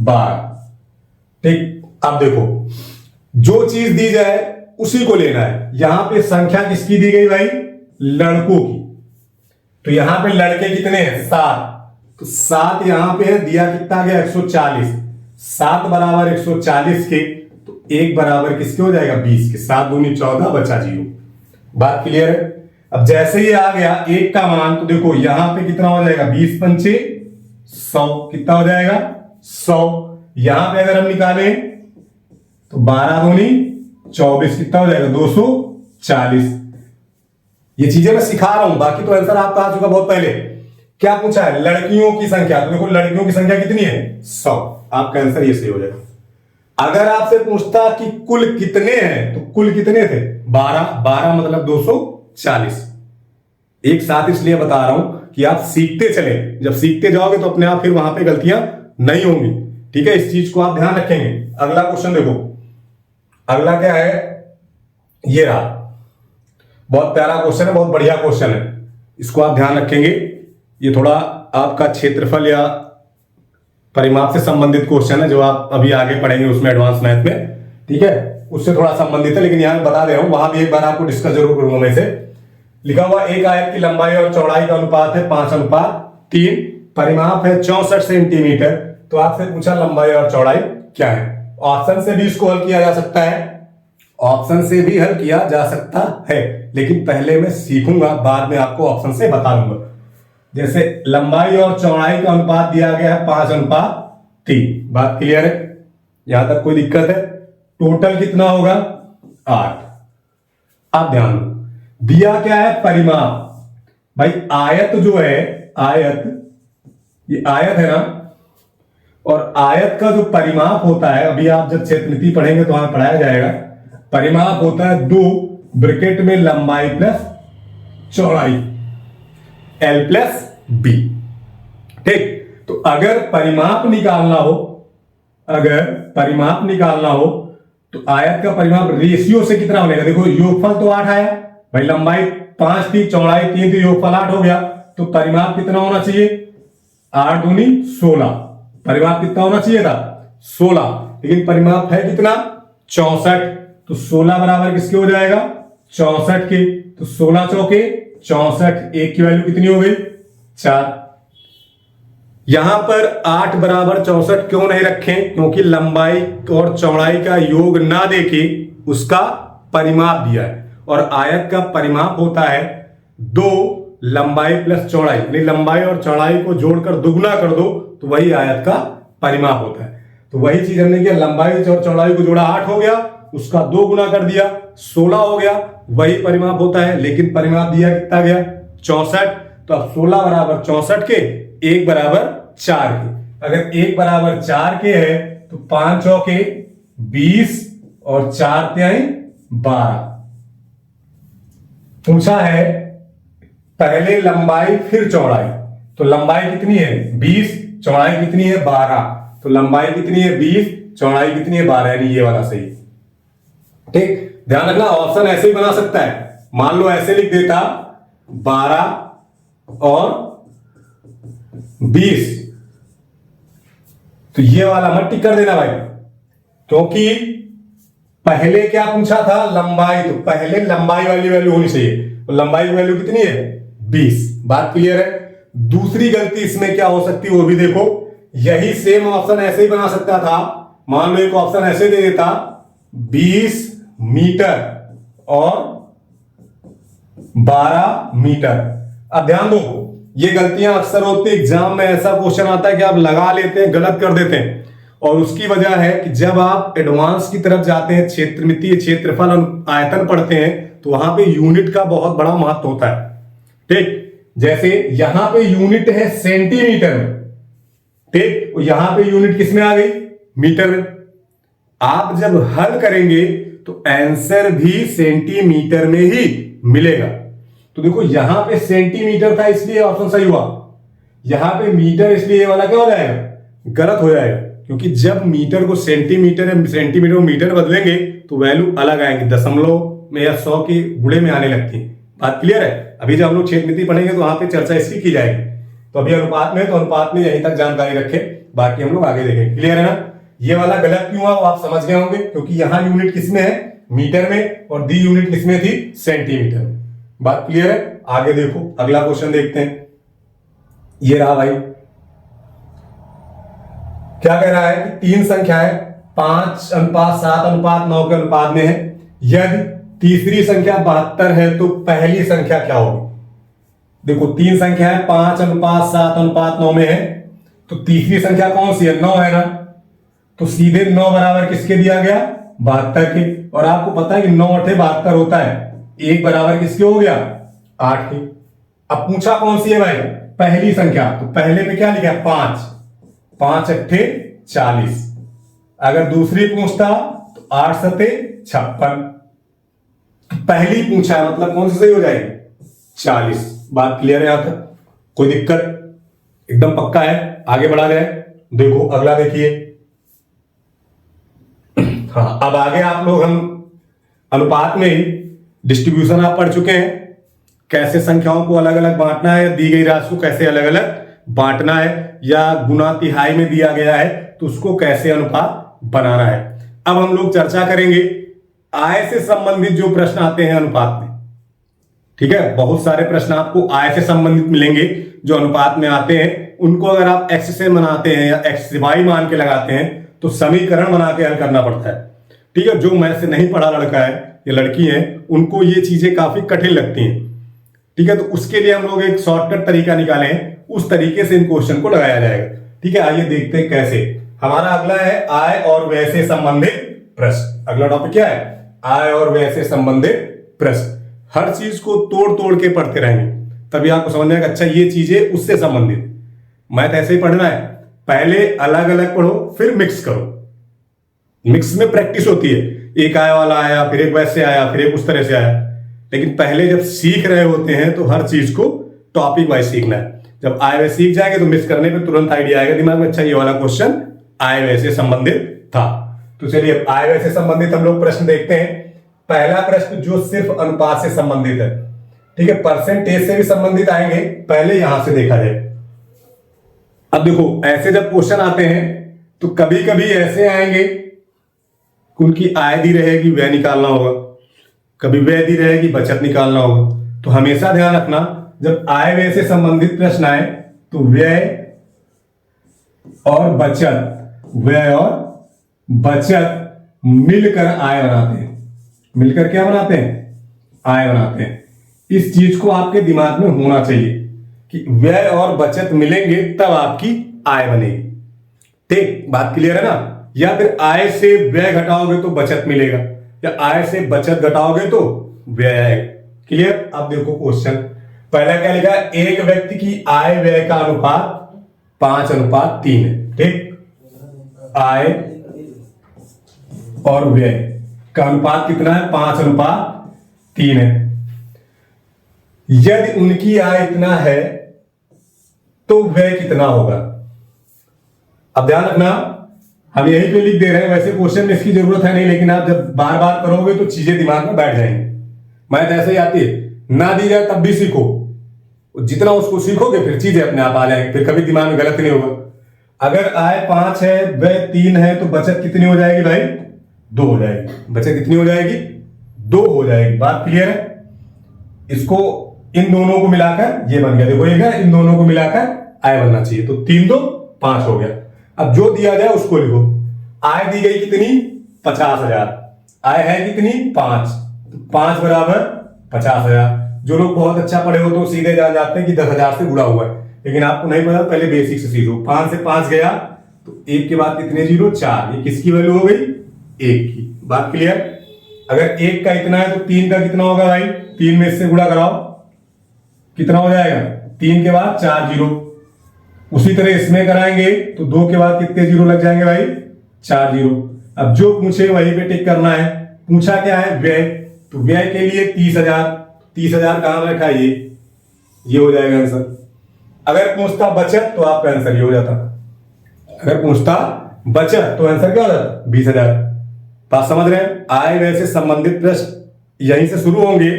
12। ठीक, अब देखो, जो चीज दी जाए उसी को लेना है। यहां पे संख्या किसकी दी गई भाई? लड़कों की। तो यहां पे लड़के कितने हैं? 7। तो 7 यहां पे है, दिया कितना गया? 140। 7 बराबर 140 के, तो 1 बराबर किसके हो जाएगा? 20 के। 7 दूनी 14, बचा 0। बात क्लियर है? अब जैसे ही आ गया 1 का मान, तो देखो यहां पे कितना हो जाएगा? 20 पंचे 100, कितना हो जाएगा? 100। यहां पे अगर हम निकालें तो 12 दूनी 24, कितना हो जाएगा? 240। ये चीजें मैं सिखा रहा हूं, बाकी तो आंसर आपका आ चुका बहुत पहले। क्या पूछा है? लड़कियों की संख्या। तो देखो लड़कियों की संख्या कितनी है? 100। आपका आंसर ये सही हो जाएगा। अगर आपसे पूछता कि कुल कितने हैं, तो कुल कितने थे? 12। 12 मतलब 240। एक साथ इसलिए बता रहा हूं कि आप सीखते चले, जब सीखते जाओगे तो अपने आप फिर वहां पे गलतियां नहीं होंगी। ठीक है, इस चीज को आप ध्यान रखेंगे। अगला क्वेश्चन देखो, अगला क्या है? ये रहा, बहुत प्यारा क्वेश्चन है, बहुत बढ़िया क्वेश्चन है। इसको आप ध्यान रखेंगे। ये थोड़ा आपका क्षेत्रफल या परिमाप से संबंधित क्वेश्चन है, जो आप अभी आगे पढ़ेंगे उसमें एडवांस मैथ में। ठीक है, उससे थोड़ा संबंधित है, लेकिन यहां बता दे रहा हूं, वहां भी एक बार आपको डिस्कस जरूर करूंगा मैं इसे। लिखा हुआ एक आयत की लंबाई और चौड़ाई का अनुपात है 5:3, परिमाप है 64 सेंटीमीटर। तो आपसे पूछा लंबाई और चौड़ाई क्या है? ऑप्शन से भी इसको हल किया जा सकता है, ऑप्शन से भी हल किया जा सकता है, लेकिन पहले मैं सीखूंगा, बाद में आपको ऑप्शन से बता दूंगा। जैसे लंबाई और चौड़ाई का अनुपात दिया गया है 5:3। बात क्लियर है? यहां तक कोई दिक्कत है? टोटल कितना होगा? 8। आप ध्यान दो, दिया क्या है? परिमाप। भाई आयत जो है, आयत, ये आयत है ना, और आयत का जो परिमाप होता है, अभी आप जब क्षेत्रमिति पढ़ेंगे तो वहां पढ़ाया जाएगा, परिमाप होता है 2 ब्रैकेट में लंबाई प्लस चौड़ाई, L प्लस B। ठीक, तो अगर परिमाप निकालना हो, अगर परिमाप निकालना हो तो आयत का परिमाप रेशियो से कितना बनेगा? देखो योगफल तो 8 आया भाई, लंबाई 5 थी, चौड़ाई 3 थी, योगफल 8 हो गया, तो परिमाप कितना होना चाहिए? 8 दूनी 16। परिमाप कितना होना चाहिए था? 16, लेकिन परिमाप है कितना? 64। तो 16 बराबर किसके हो जाएगा? 64 के। तो 16 चौके 64, एक की वैल्यू कितनी हो गई? 4। यहां पर 8 बराबर 64 क्यों नहीं रखें? क्योंकि लंबाई और चौड़ाई का योग ना देके उसका परिमाप दिया है, और आयत का परिमाप होता है 2 लंबाई प्लस चौड़ाई, यानी लंबाई और चौड़ाई को जोड़कर दुगुना कर दो तो वही आयत का परिमाप होता है। तो वही चीज हमने किया, लंबाई और चौड़ाई को जोड़ा 8 हो गया, उसका 2 गुना कर दिया 16 हो गया, वही परिमाप होता है, लेकिन परिमाप दिया कितना गया? 64। तो अब 16 बराबर 64 के, 1 बराबर 4 के। अगर 1 बराबर 4 के है तो 5 चौके 20 और 4 त्याई 12। पूछा है पहले लंबाई फिर चौड़ाई, तो लंबाई कितनी है? 20, चौड़ाई कितनी है? 12। तो लंबाई कितनी है? 20, चौड़ाई कितनी है? 12, यानी ये वाला सही। ठीक, ध्यान रखना, ऑप्शन ऐसे ही बना सकता है। मान लो ऐसे लिख देता 12 और 20, तो ये वाला मत टिक कर देना भाई, क्योंकि पहले क्या पूछा था? लंबाई, तो पहले लंबाई वाली वैल्यू होनी चाहिए, तो लंबाई की वैल्यू कितनी है? 20। बात क्लियर है? दूसरी गलती इसमें क्या हो सकती है वो भी देखो, यही सेम ऑप्शन ऐसे ही बना सकता था। मान लो एक ऑप्शन ऐसे दे देता 20 मीटर और 12 मीटर। अब ध्यान दो, ये गलतियां अक्सर होती है, एग्जाम में ऐसा क्वेश्चन आता है कि आप लगा लेते हैं, गलत कर देते हैं, और उसकी वजह है कि जब आप एडवांस की तरफ जाते हैं, क्षेत्रमितीय, क्षेत्रफल, आयतन पढ़ते हैं, तो वहां पे यूनिट का बहुत बड़ा महत्व होता है। ठीक, जैसे यहां पे यूनिट है सेंटीमीटर में, ठीक, और यहां पे यूनिट किस में आ गई? मीटर में। आप जब हल करेंगे तो आंसर भी सेंटीमीटर में ही मिलेगा। तो देखो यहां पे सेंटीमीटर था इसलिए ऑप्शन सही हुआ, यहां पे मीटर, इसलिए ये वाला क्या हो जाएगा? गलत हो जाएगा, क्योंकि जब मीटर को सेंटीमीटर या सेंटीमीटर को मीटर बदलेंगे तो वैल्यू अलग आएंगी, दशमलव में या 100 के गुणे में आने लगती है। बात क्लियर है? अभी जब हम लोग क्षेत्रमिति पढ़ेंगे तो वहां पे चर्चा इसकी की जाएगी। तो अभी अनुपात में, तो अनुपात में यहीं तक जानकारी रखें, बाकी हम लोग आगे देखेंगे। क्लियर है ना? ये वाला गलत क्यों हुआ वो आप समझ गए होंगे, क्योंकि यहां यूनिट किसमें है? मीटर में, और दी यूनिट किसमें थी? सेंटीमीटर में। बात क्लियर है? आगे देखो, अगला क्वेश्चन देखते हैं। ये रहा भाई, क्या कह रहा है कि 3 संख्याएं 5:7:9 के अनुपात में है। यदि तीसरी संख्या 72 है तो पहली संख्या क्या होगी? देखो 3 संख्याएं 5:7:9 में है, तो तीसरी संख्या कौन सी है? 9 है ना, तो सीधे 9 बराबर किसके दिया गया? 72 के। और आपको पता है कि 9 8 72 होता है, 1 बराबर किसके हो गया? 8 के। अब पूछा कौन सी है भाई? पहली संख्या, तो पहले पे क्या लिखा है? 5, 5 8 40। अगर दूसरी पूछता तो 8 7 56। पहली पूछा है मतलब कौन सी सही हो जाएगी? 40। बात क्लियर है? यहां तक कोई दिक्कत? एकदम पक्का है? आगे बढ़ा जाए, देखो अगला देखिए। हाँ, अब आगे आप लोग, हम अनुपात में ही डिस्ट्रीब्यूशन आप पढ़ चुके हैं, कैसे संख्याओं को अलग अलग बांटना है, दी गई राशि को कैसे अलग अलग बांटना है, या गुना तिहाई में दिया गया है तो उसको कैसे अनुपात बनाना है। अब हम लोग चर्चा करेंगे आय से संबंधित जो प्रश्न आते हैं अनुपात में। ठीक है, बहुत सारे प्रश्न आपको आय से संबंधित मिलेंगे जो अनुपात में आते हैं। उनको अगर आप एक्स से बनाते हैं या एक्स से वाई मान के लगाते हैं तो समीकरण बना के हल करना पड़ता है। ठीक है, जो मैथ से नहीं पढ़ा लड़का है या लड़की है उनको ये चीजें काफी कठिन लगती हैं। ठीक है, तो उसके लिए हम लोग एक शॉर्टकट तरीका निकाले हैं, उस तरीके से इन क्वेश्चन को लगाया जाएगा। ठीक है, आइए देखते हैं कैसे। हमारा अगला है आय और व्यय से संबंधित प्रश्न। अगला टॉपिक क्या है? आय और व्यय से संबंधित प्रश्न। हर चीज को तोड़ तोड़ के पढ़ते रहेंगे, तभी आपको समझ में आएगा अच्छा ये चीजें उससे संबंधित। मैथ ऐसे ही पढ़ना है, पहले अलग अलग पढ़ो फिर मिक्स करो। मिक्स में प्रैक्टिस होती है, एक आय वाला आया, फिर एक वैसे आया, फिर एक उस तरह से आया। लेकिन पहले जब सीख रहे होते हैं तो हर चीज को टॉपिक वाइज सीखना है। जब आय व्यय सीख जाएंगे तो मिक्स करने पे तुरंत आइडिया आएगा दिमाग में, अच्छा ये वाला क्वेश्चन आय व्यय से संबंधित था। तो चलिए आय व्यय से संबंधित हम लोग प्रश्न देखते हैं। पहला प्रश्न जो सिर्फ अनुपात से संबंधित है, ठीक है, परसेंटेज से भी संबंधित आएंगे, पहले यहां से देखा जाए। अब देखो ऐसे जब क्वेश्चन आते हैं तो कभी कभी ऐसे आएंगे, उनकी आय दी रहेगी, व्यय निकालना होगा, कभी व्यय दी रहेगी, बचत निकालना होगा। तो हमेशा ध्यान रखना जब आय व्यय से संबंधित प्रश्न आए तो व्यय और बचत मिलकर आय बनाते हैं। मिलकर क्या बनाते हैं? आय बनाते हैं। इस चीज को आपके दिमाग में होना चाहिए कि व्यय और बचत मिलेंगे तब आपकी आय बनेगी। ठीक, बात क्लियर है ना? या फिर आय से व्यय घटाओगे तो बचत मिलेगा, या आय से बचत घटाओगे तो व्यय आएगा। क्लियर? अब देखो क्वेश्चन पहला क्या लिखा है, एक व्यक्ति की आय व्यय का अनुपात 5:3 है। ठीक, आय और व्यय का अनुपात कितना है? 5:3 है। यदि उनकी आय इतना है तो व्यय कितना होगा? अब ध्यान रखना, हम यहीं पे लिख दे रहे हैं, वैसे क्वेश्चन में इसकी जरूरत है नहीं, लेकिन आप जब बार बार करोगे तो चीजें दिमाग में बैठ जाएंगी। मैथ ऐसे ही आती है, ना दी जाए तब भी सीखो, जितना उसको सीखोगे फिर चीजें अपने आप आ जाएंगी, फिर कभी दिमाग में गलत नहीं होगा। अगर आय 5 है, व्यय 3 है, तो बचत कितनी हो जाएगी भाई? 2 हो जाएगी। बचत कितनी हो जाएगी? 2 हो जाएगी। बात क्लियर है? इसको इन दोनों को मिलाकर ये बन गया, देखो ये इन दोनों को मिलाकर आय बनना चाहिए, तो 3 2 5 हो गया। अब जो दिया जाए उसको लिखो। आय दी गई कितनी? 50,000। आय है कितनी? 5। 5 बराबर 50,000। जो लोग बहुत अच्छा पढ़े हो तो सीधे जान जाते हैं कि 10,000 से गुणा हुआ है, लेकिन आपको नहीं पता, पहले बेसिक से सीखो। 5 से 5 गया तो 1 के बाद कितने जीरो? 4। ये किसकी वैल्यू हो गई? 1 की। बात क्लियर? अगर 1 का इतना है तो 3 का कितना होगा भाई? 3 में इससे गुणा कराओ, कितना हो जाएगा? 3 के बाद 4 जीरो। उसी तरह इसमें कराएंगे तो 2 के बाद कितने जीरो लग जाएंगे भाई? 4 जीरो। अब जो पूछे वहीं पे टिक करना है। पूछा क्या है? व्यय, तो व्यय के लिए 30,000। 30,000 कहां रखा? ये हो जाएगा आंसर। अगर पूछता बचत तो आपका आंसर ये हो जाता। अगर पूछता बचत तो आंसर क्या हो जाता? 20,000। बात समझ रहे हैं? आय व्यय से संबंधित प्रश्न यहीं से शुरू होंगे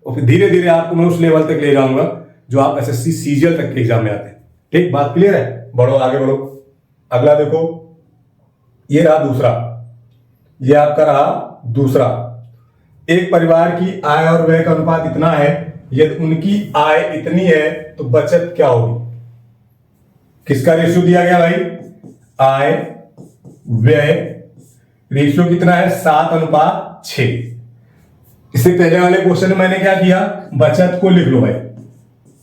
और फिर धीरे धीरे आपको मैं उस लेवल तक ले जाऊंगा जो आप एसएससी सीजीएल तक के एग्जाम में आते हैं। ठीक, बात क्लियर है? बढ़ो आगे बढ़ो। अगला देखो, ये रहा दूसरा, ये आपका रहा दूसरा। एक परिवार की आय और व्यय का अनुपात इतना है, यदि उनकी आय इतनी है तो बचत क्या होगी? किसका रेशियो दिया गया भाई? आय व्यय रेशियो कितना है? 7:6। इससे पहले वाले क्वेश्चन में मैंने क्या किया? बचत को लिख लो भाई,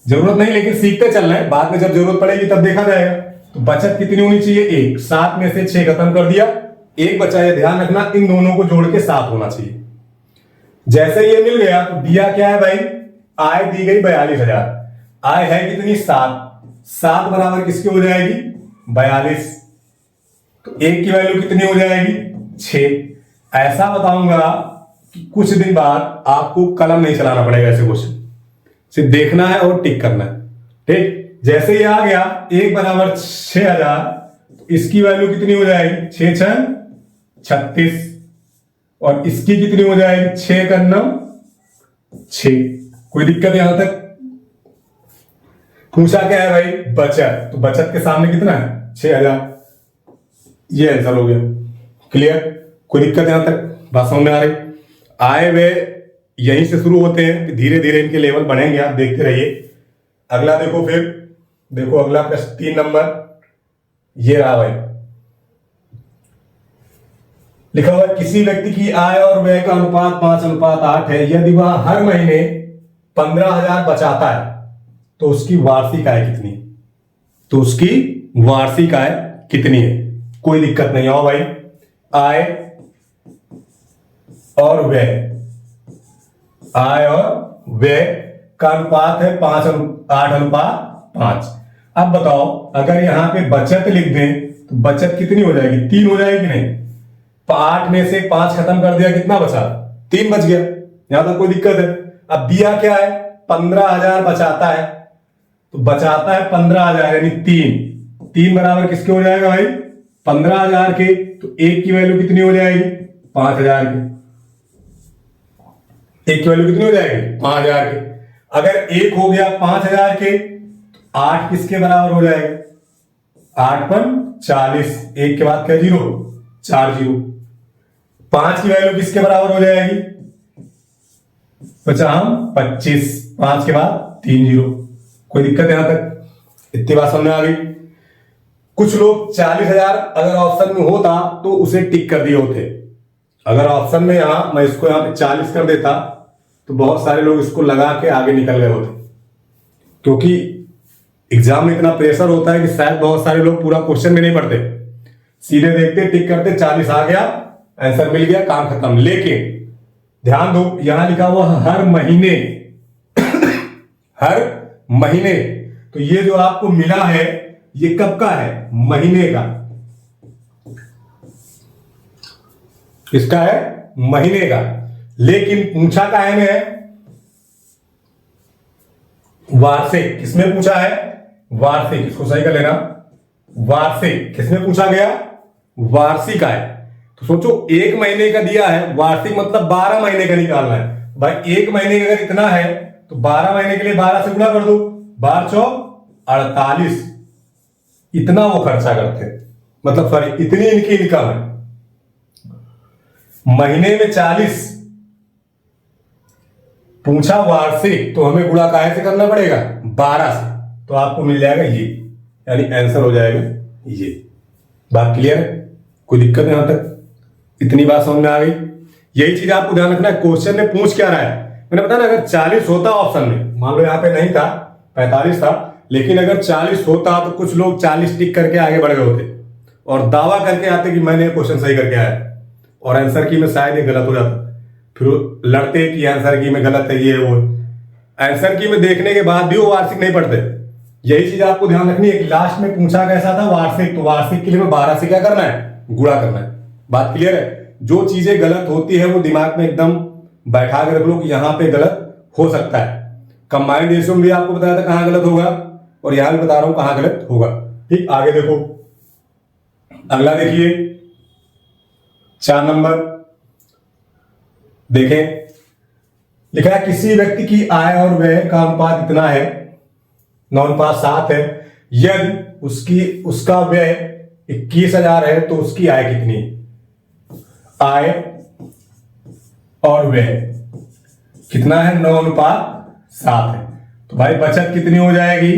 जरूरत नहीं, लेकिन सीखते चलना है, बाद में जब जरूरत पड़ेगी तब देखा जाएगा। तो बचत कितनी होनी चाहिए? 1। 7 में से 6 खत्म कर दिया, 1 बचा। ये ध्यान रखना, इन दोनों को जोड़ के 7 होना चाहिए। जैसे ये मिल गया तो दिया क्या है भाई? आय दी गई 42,000। आय है कितनी? 7। 7 बराबर किसकी हो जाएगी? 42। तो 1 की वैल्यू कितनी हो जाएगी? 6। ऐसा बताऊंगा कि कुछ दिन बाद आपको कलम नहीं चलाना पड़ेगा, ऐसे क्वेश्चन सिर्फ देखना है और टिक करना है। ठीक, जैसे ये आ गया 1 बराबर 6,000, तो इसकी वैल्यू कितनी हो जाएगी? 6 6 36, और इसकी कितनी हो जाएगी? 6 का 9 6। कोई दिक्कत यहां तक? पूछा क्या है भाई? बचत, तो बचत के सामने कितना है? 6,000। ये आंसर हो गया। क्लियर? कोई दिक्कत यहां तक? बात समझ में आ रही? आय व्यय यहीं से शुरू होते हैं, धीरे धीरे इनके लेवल बढ़ेंगे, आप देखते रहिए। अगला देखो, फिर देखो अगला प्रश्न 3 नंबर, ये रहा भाई। लिखा हुआ है, किसी व्यक्ति की आय और व्यय का अनुपात 5:8 है। यदि वह हर महीने 15,000 बचाता है तो उसकी वार्षिक आय कितनी? तो उसकी वार्षिक आय कितनी है? कोई दिक्कत नहीं। आओ भाई, आय और व्यय, आय और व्यय का अनुपात है 5:8:5। अब बताओ, अगर यहां पे बचत लिख दें तो बचत कितनी हो जाएगी? 3 हो जाएगी नहीं? 8 में से 5 खत्म कर दिया, कितना बचा? 3 बच गया। यहां तक कोई दिक्कत है? अब दिया क्या है? 15,000 बचाता है, तो बचाता है 15,000 यानी 3। 3 बराबर किसके हो जाएगा भाई? 15,000 के, तो एक की वैल्यू कितनी हो जाएगी? 5,000 की। एक की वैल्यू कितनी हो जाएगी? 5,000 के। अगर एक हो गया 5,000 के, तो 8 किसके बराबर हो जाएगा? 8 पर 40, एक के बाद क्या? 0, 4 0। 5 की वैल्यू किसके बराबर हो जाएगी? 25, 5 के बाद 3 0। कोई दिक्कत यहां तक? इतनी बात समझ में आ गई? कुछ लोग 40,000 अगर ऑप्शन में होता तो उसे टिक कर दिए होते। अगर ऑप्शन में यहां मैं इसको यहां पे 40 कर देता तो बहुत सारे लोग इसको लगा के आगे निकल गए होते, क्योंकि एग्जाम में इतना प्रेशर होता है कि शायद बहुत सारे लोग पूरा क्वेश्चन भी नहीं पढ़ते, सीधे देखते, टिक करते, 40 आ गया, आंसर मिल गया, काम खत्म। लेकिन ध्यान दो, यहां लिखा हुआ हर महीने हर महीने, तो ये जो आपको मिला है ये कब का है? महीने का। किसका है? महीने का। लेकिन पूछा काहे में है? वार्षिक। किसमें पूछा है? वार्षिक। इसको सही कर लेना, वार्षिक। किसमें पूछा गया? वार्षिक है। तो सोचो, एक महीने का दिया है, वार्षिक मतलब 12 महीने का निकालना है। भाई एक महीने का अगर इतना है तो 12 महीने के लिए 12 से गुणा कर दो, 12 चौक 48। इतना वो खर्चा करते, मतलब सॉरी, इतनी इनकी इनकम है। महीने में 40 पूछा वार्षिक, तो हमें गुणा काहे से करना पड़ेगा? 12 से। तो आपको मिल जाएगा ये, यानी आंसर हो जाएगा ये। बात क्लियर है? कोई दिक्कत यहां तक? इतनी बात समझ में आ गई? यही चीज आपको ध्यान रखना है, क्वेश्चन में पूछ क्या रहा है। मैंने बताया ना, अगर 40 होता ऑप्शन में, मान लो यहां पे नहीं था, 45 था, लेकिन अगर 40 होता तो कुछ लोग 40 टिक करके आगे बढ़ गए होते और दावा करके आते कि मैंने क्वेश्चन सही करके आया, और आंसर की में शायद ये गलत हो जाता, फिर लड़ते कि आंसर की में गलत है, ये वो। आंसर की में देखने के बाद भी वो वार्षिक नहीं पढ़ते। यही चीज आपको ध्यान रखनी है कि लास्ट में पूछा कैसा था? वार्षिक। तो वार्षिक के लिए में 12 से क्या करना है? गुणा करना है। बात क्लियर है? जो चीजें गलत होती है वो दिमाग में एकदम बैठा के रख लो कि यहां पे गलत हो सकता है। कंबाइंड रेशियो में भी आपको बताया था कहां गलत होगा, और यहां भी बता रहा हूं कहां गलत होगा। ठीक, आगे देखो, अगला देखिए 4 नंबर देखें। लिखा है किसी व्यक्ति की आय और व्यय का अनुपात इतना है, 9:7 है, यदि उसका व्यय 21,000 है तो उसकी आय कितनी? आय और व्यय कितना है? 9:7 है। तो भाई बचत कितनी हो जाएगी?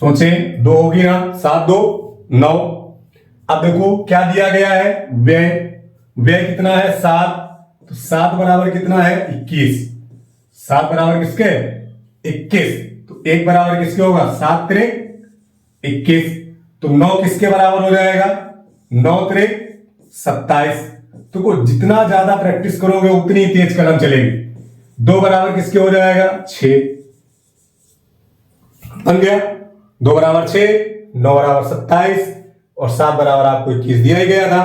सोचें, 2 होगी ना, 7 2 9। अब देखो क्या दिया गया है? व्यय। व्यय कितना है? 7। तो 7 बराबर कितना है? 21। 7 बराबर किसके? 21। तो 1 बराबर किसके होगा? 7 3 21। तो 9 किसके बराबर हो जाएगा? 9 3 27। तो जितना ज्यादा प्रैक्टिस करोगे उतनी तेज कलम चलेगी। 2 बराबर किसके हो जाएगा? 6। बन गया। 2 बराबर 6, 9 बराबर 27 और 7 बराबर आपको 21 दिया ही गया था।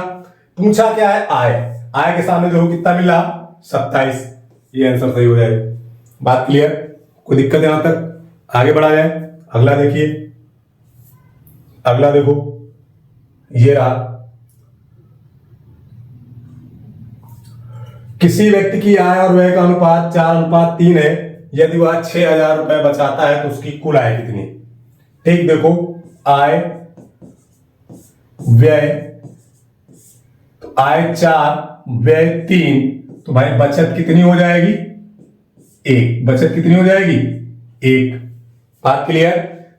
पूछा क्या है? आय। आय के सामने देखो कितना मिला? 27। ये आंसर सही हो जाएगा। बात क्लियर? कोई दिक्कत यहां तक? आगे बढ़ा जाए। अगला देखिए, अगला देखो, ये रहा। किसी व्यक्ति की आय और व्यय का अनुपात 4:3 है, यदि वह 6,000 रुपए बचाता है तो उसकी कुल आय कितनी? ठीक, देखो, आय व्यय, तो आय 4 व्यय 3, तो भाई बचत कितनी हो जाएगी? 1। बचत कितनी हो जाएगी? 1। बात क्लियर?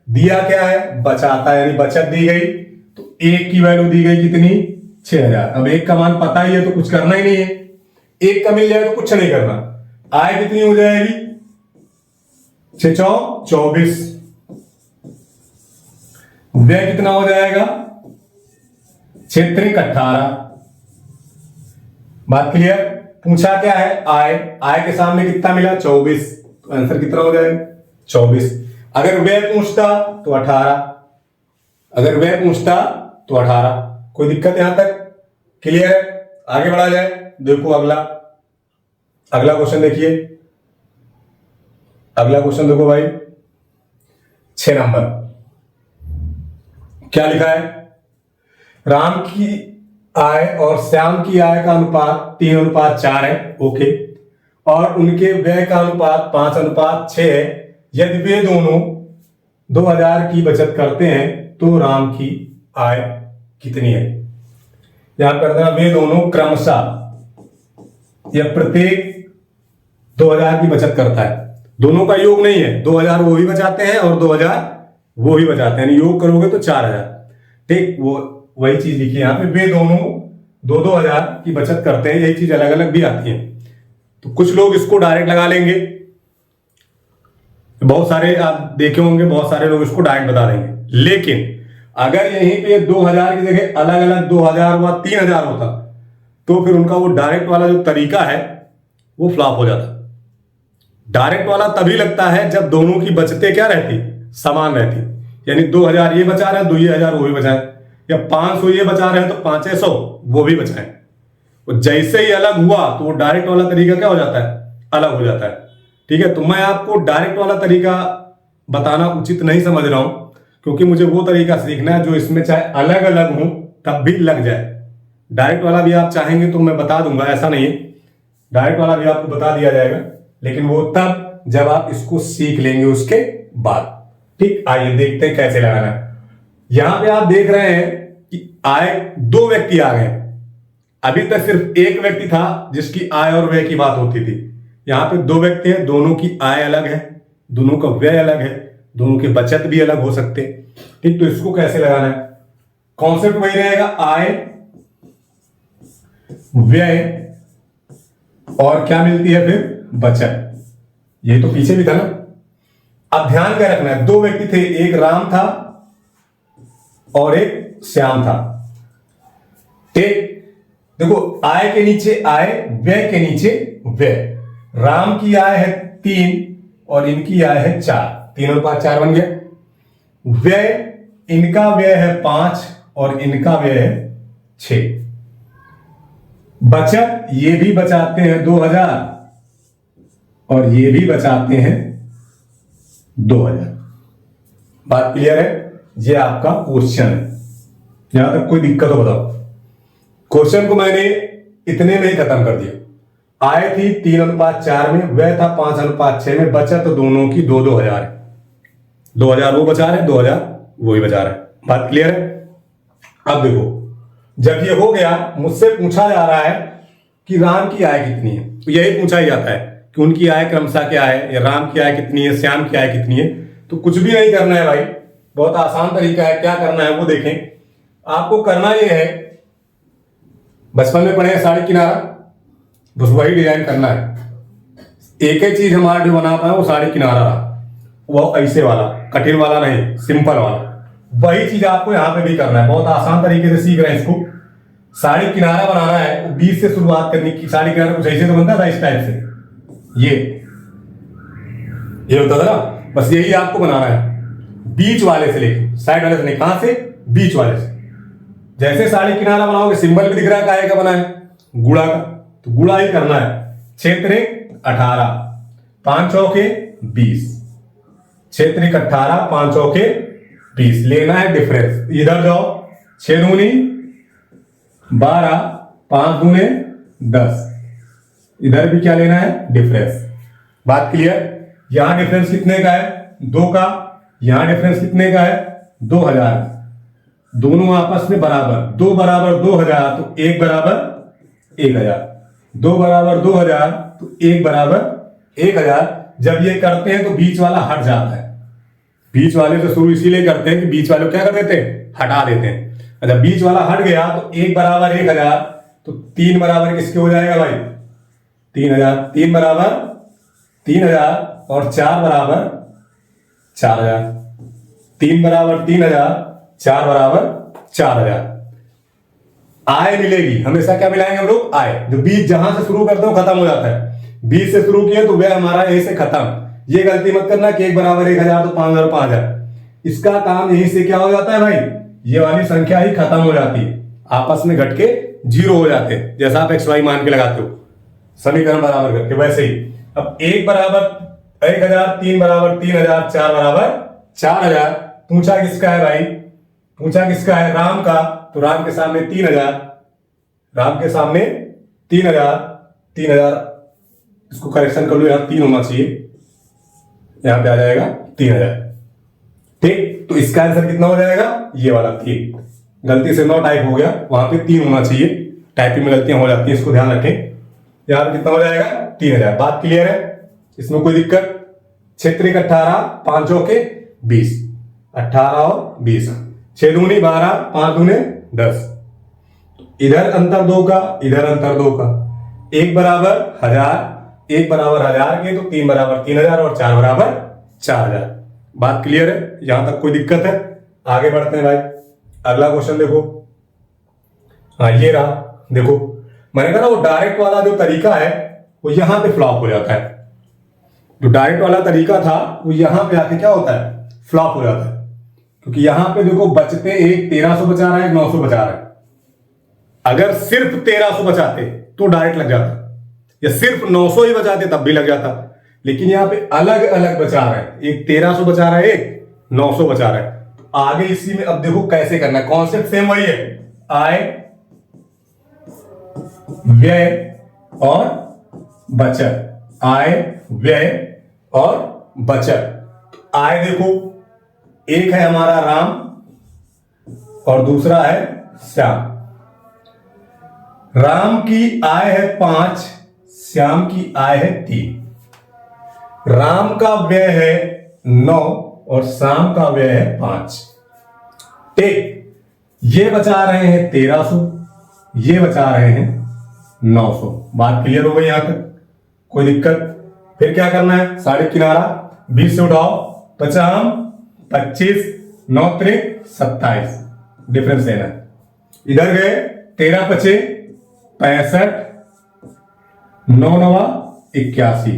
दिया क्या है? बचाता है, यानी बचत दी गई, तो 1 की वैल्यू दी गई कितनी? 6,000। अब 1 का मान पता ही है तो कुछ करना ही नहीं है, 1 का मिल जाए तो कुछ नहीं करना। आय कितनी हो जाएगी? 6 4 24। व्यय कितना हो जाएगा? 6 3 18। बात क्लियर? पूछा क्या है? आय। आय के सामने कितना मिला? 24। तो आंसर कितना हो जाएगा? 24। अगर व्यय पूछता तो 18। अगर व्यय पूछता तो 18। कोई दिक्कत यहां तक? क्लियर है? आगे बढ़ा जाए। देखो अगला, अगला क्वेश्चन देखिए। अगला क्वेश्चन देखो भाई, 6 नंबर। क्या लिखा है? राम की आय और श्याम की आय का अनुपात 3:4 है, ओके, और उनके व्यय का अनुपात 5:6 है। यदि वे दोनों 2000 की बचत करते हैं तो राम की आय कितनी है? यहां कर देना वे दोनों क्रमशः या प्रत्येक 2000 की बचत करता है। दोनों का योग नहीं है, 2000 वो भी बचाते हैं और 2000 वो भी बचाते हैं, योग करोगे तो 4000। ठीक, वो वही चीज लिखी है यहां पे, वे दोनों 2-2 हजार की बचत करते हैं। यही चीज अलग अलग भी आती है। तो कुछ लोग इसको डायरेक्ट लगा लेंगे, बहुत सारे आप देखे होंगे, बहुत सारे लोग इसको डायरेक्ट बता देंगे। लेकिन अगर यहीं पे 2000 की जगह अलग अलग 2000 हुआ, 3000 होता, तो फिर उनका वो डायरेक्ट वाला जो तरीका है वो फ्लॉप हो जाता। डायरेक्ट वाला तभी लगता है जब दोनों की बचतें क्या रहती, समान रहती। यानी 2000 ये बचा रहे हैं, 2000 वो भी बचाए, या 500 ये बचा रहे हैं तो 500 वो भी बचाए। वो जैसे ही अलग हुआ तो वो डायरेक्ट वाला तरीका क्या हो जाता है, अलग हो जाता है। ठीक है, तो मैं आपको डायरेक्ट वाला तरीका बताना उचित नहीं समझ रहा हूं, क्योंकि मुझे वो तरीका सीखना है जो इसमें चाहे अलग अलग हो तब भी लग जाए। डायरेक्ट वाला भी आप चाहेंगे तो मैं बता दूंगा, ऐसा नहीं है, डायरेक्ट वाला भी आपको बता दिया जाएगा, लेकिन वो तब जब आप इसको सीख लेंगे उसके बाद। ठीक, आइए देखते हैं कैसे लगाना है। यहां पे आप देख रहे हैं कि आय 2 व्यक्ति आ गए। अभी तक सिर्फ एक व्यक्ति था जिसकी आय और व्यय की बात होती थी। यहां पे 2 व्यक्ति हैं, दोनों की आय अलग है, दोनों का व्यय अलग है, दोनों के बचत भी अलग हो सकते। ठीक, तो इसको कैसे लगाना है? कॉन्सेप्ट वही रहेगा, आय व्यय और क्या मिलती है फिर, बचत। ये तो पीछे भी था ना। अब ध्यान क्या रखना है, 2 व्यक्ति थे, एक राम था और एक श्याम था। ठीक, देखो आय के नीचे आय, व्यय के नीचे व्यय। राम की आय है 3 और इनकी आय है 4, 3 और 5 4 बन गया। व्यय, इनका व्यय है 5 और इनका व्यय है 6। बचत, ये भी बचाते हैं 2000 और ये भी बचाते हैं 2000। बात क्लियर है? ये आपका क्वेश्चन है। यहां तक कोई दिक्कत हो बताओ? क्वेश्चन को मैंने इतने में ही खत्म कर दिया। आय थी 3:4 में, व्यय था 5:6 में, बचत दोनों की 2-2 हजार है। 2000 वो बचा रहे हैं, 2000 वो ही बचा रहे हैं। बात क्लियर है? अब देखो, जब ये हो गया, मुझसे पूछा जा रहा है कि राम की आय कितनी है। तो यही पूछा ही जाता है कि उनकी आय क्रमशः क्या है, या राम की आय कितनी है, श्याम की आय कितनी है। तो कुछ भी नहीं करना है भाई, बहुत आसान तरीका है। क्या करना है वो देखें। आपको करना ये है, बचपन में पढ़े साड़ी किनारा, बस वही डिजाइन करना है। एक ही चीज हमारा जो बना पाए वो साड़ी किनारा रहा, वो ऐसे वाला, कठिन वाला नहीं, सिंपल वाला। वही चीज आपको यहां पे भी करना है। बहुत आसान तरीके से सीख रहे हैं इसको। साड़ी किनारा बनाना है, बीच से शुरुआत करनी की। साड़ी किनारा कुछ ऐसे तो बनता था, इस टाइप से, ये होता था ना। बस यही आपको बनाना है, बीच वाले से लेके साइड वाले से नहीं। कहां से? बीच वाले से। जैसे साड़ी किनारा बनाओगे, सिंबल भी दिख रहा है, काहे का बना है, गुड़ा का, तो गुड़ा ही करना है। 6 त्रिक 18, 5 चौके 20, 6 त्रिक 18, 5 चौके 20। लेना है डिफरेंस। इधर जाओ, 6 दूनी 12, 5 दूने 10। इधर भी क्या लेना है, डिफरेंस। बात क्लियर? यहां डिफरेंस कितने का है, 2 का। यहां डिफरेंस कितने का है, 2000। दोनों आपस में बराबर, 2 बराबर 2000 तो 1 बराबर 1000, 2 बराबर 2000 तो 1 बराबर 1000। जब ये करते हैं तो बीच वाला हट जाता है। बीच वाले से शुरू इसीलिए करते हैं कि बीच वाले को क्या कर देते हैं, हटा देते हैं। जब बीच वाला हट गया तो 1 बराबर 1000, तो 3 बराबर किसके हो जाएगा भाई, 3000। 3 बराबर 3000 और 4 बराबर 4000। 3 बराबर 3000, 4 बराबर 4000। आय मिलेगी हमेशा। क्या मिलाएंगे हम लोग, आय। जो बीच जहां से शुरू करते हो खत्म हो जाता है। बीच से शुरू किए तो वह हमारा यहीं से खत्म। ये गलती मत करना कि 1 बराबर 1000 तो 5000 5000। इसका काम यहीं से क्या हो जाता है भाई, ये वाली संख्या ही खत्म हो जाती है, आपस में घट के 0 हो जाते हैं। जैसा आप XY मान के लगाते हो समीकरण बराबर करके, वैसे ही। अब 1 बराबर 1000, 3 बराबर 3000, 4 बराबर 4000। पूछा किसका है भाई, पूछा किसका है, राम का। तो राम के सामने 3000, राम के सामने 3000, 3000, इसको करेक्शन कर लो, यहां 3 होना चाहिए, यहां पे आ जाएगा 3000। ठीक, तो इसका आंसर कितना हो जाएगा, ये वाला 3, गलती से 9 टाइप हो गया, वहां पे 3 होना चाहिए, टाइपिंग में गलतियां हो जाती हैं, इसको ध्यान रखें। यहां पे कितना हो जाएगा 3000। बात क्लियर है, इसमें कोई दिक्कत? क्षेत्र 18, 5 चौके 20, 18 और 20, 6 दूनी 12, 5 दूने 10, इधर अंतर 2 का, इधर अंतर 2 का, 1 बराबर 1000, 1 बराबर 1000 के, तो 3 बराबर 3000 और 4 बराबर 4000। बात क्लियर है, यहां तक कोई दिक्कत है? आगे बढ़ते हैं भाई, अगला क्वेश्चन देखो। हाँ ये रहा, देखो मैंने कहा ना वो डायरेक्ट वाला जो तरीका है वो यहां पे फ्लॉप हो जाता है, जो डायरेक्ट वाला तरीका था वो यहां पे आके क्या होता है, फ्लॉप हो जाता है, क्योंकि यहां पे देखो बचते एक 1300 बचा रहा है, एक 900 बचा रहा है। अगर सिर्फ 1300 बचाते तो डायरेक्ट लग जाता, या सिर्फ 900 ही बचाते तब भी लग जाता, लेकिन यहां पे अलग अलग बचा रहा है, एक 1300 बचा रहा है, एक 900 बचा रहा है। तो आगे इसी में अब देखो कैसे करना है, कॉन्सेप्ट सेम वही है, आय व्यय और बचत, आय व्यय और बचत। आय देखो, एक है हमारा राम और दूसरा है श्याम। राम की आय है 5, श्याम की आय है 3। राम का व्यय है 9 और श्याम का व्यय है 5। ठीक, ये बचा रहे हैं 1300, ये बचा रहे हैं 900। बात क्लियर हो गई यहां तक, कोई दिक्कत? फिर क्या करना है, साढ़े किनारा 20 से उठाओ, 50, 25, 9 त्रिक 27, डिफरेंस लेना है। इधर गए 13 पचे 65, 9 नवा 81,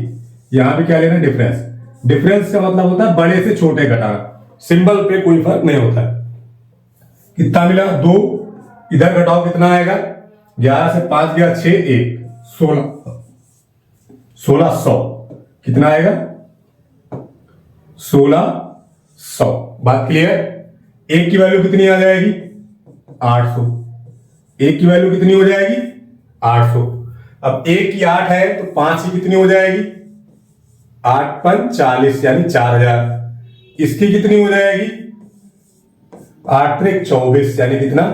यहां भी क्या लेना है, डिफरेंस। डिफरेंस का मतलब होता है बड़े से छोटे घटाना, सिंबल पे कोई फर्क नहीं होता है। कितना मिला 2, इधर घटाओ कितना आएगा, 11 से 5 गया 6, 1, 16, 1600 कितना आएगा, 1600। बात क्लियर? एक की वैल्यू कितनी आ जाएगी, 800। एक की वैल्यू कितनी हो जाएगी, 800। अब एक की 8 है तो 5 की कितनी हो जाएगी, 8 पंच 40 यानी 4000। इसकी कितनी हो जाएगी, 8 त्रिक 24 यानी कितना,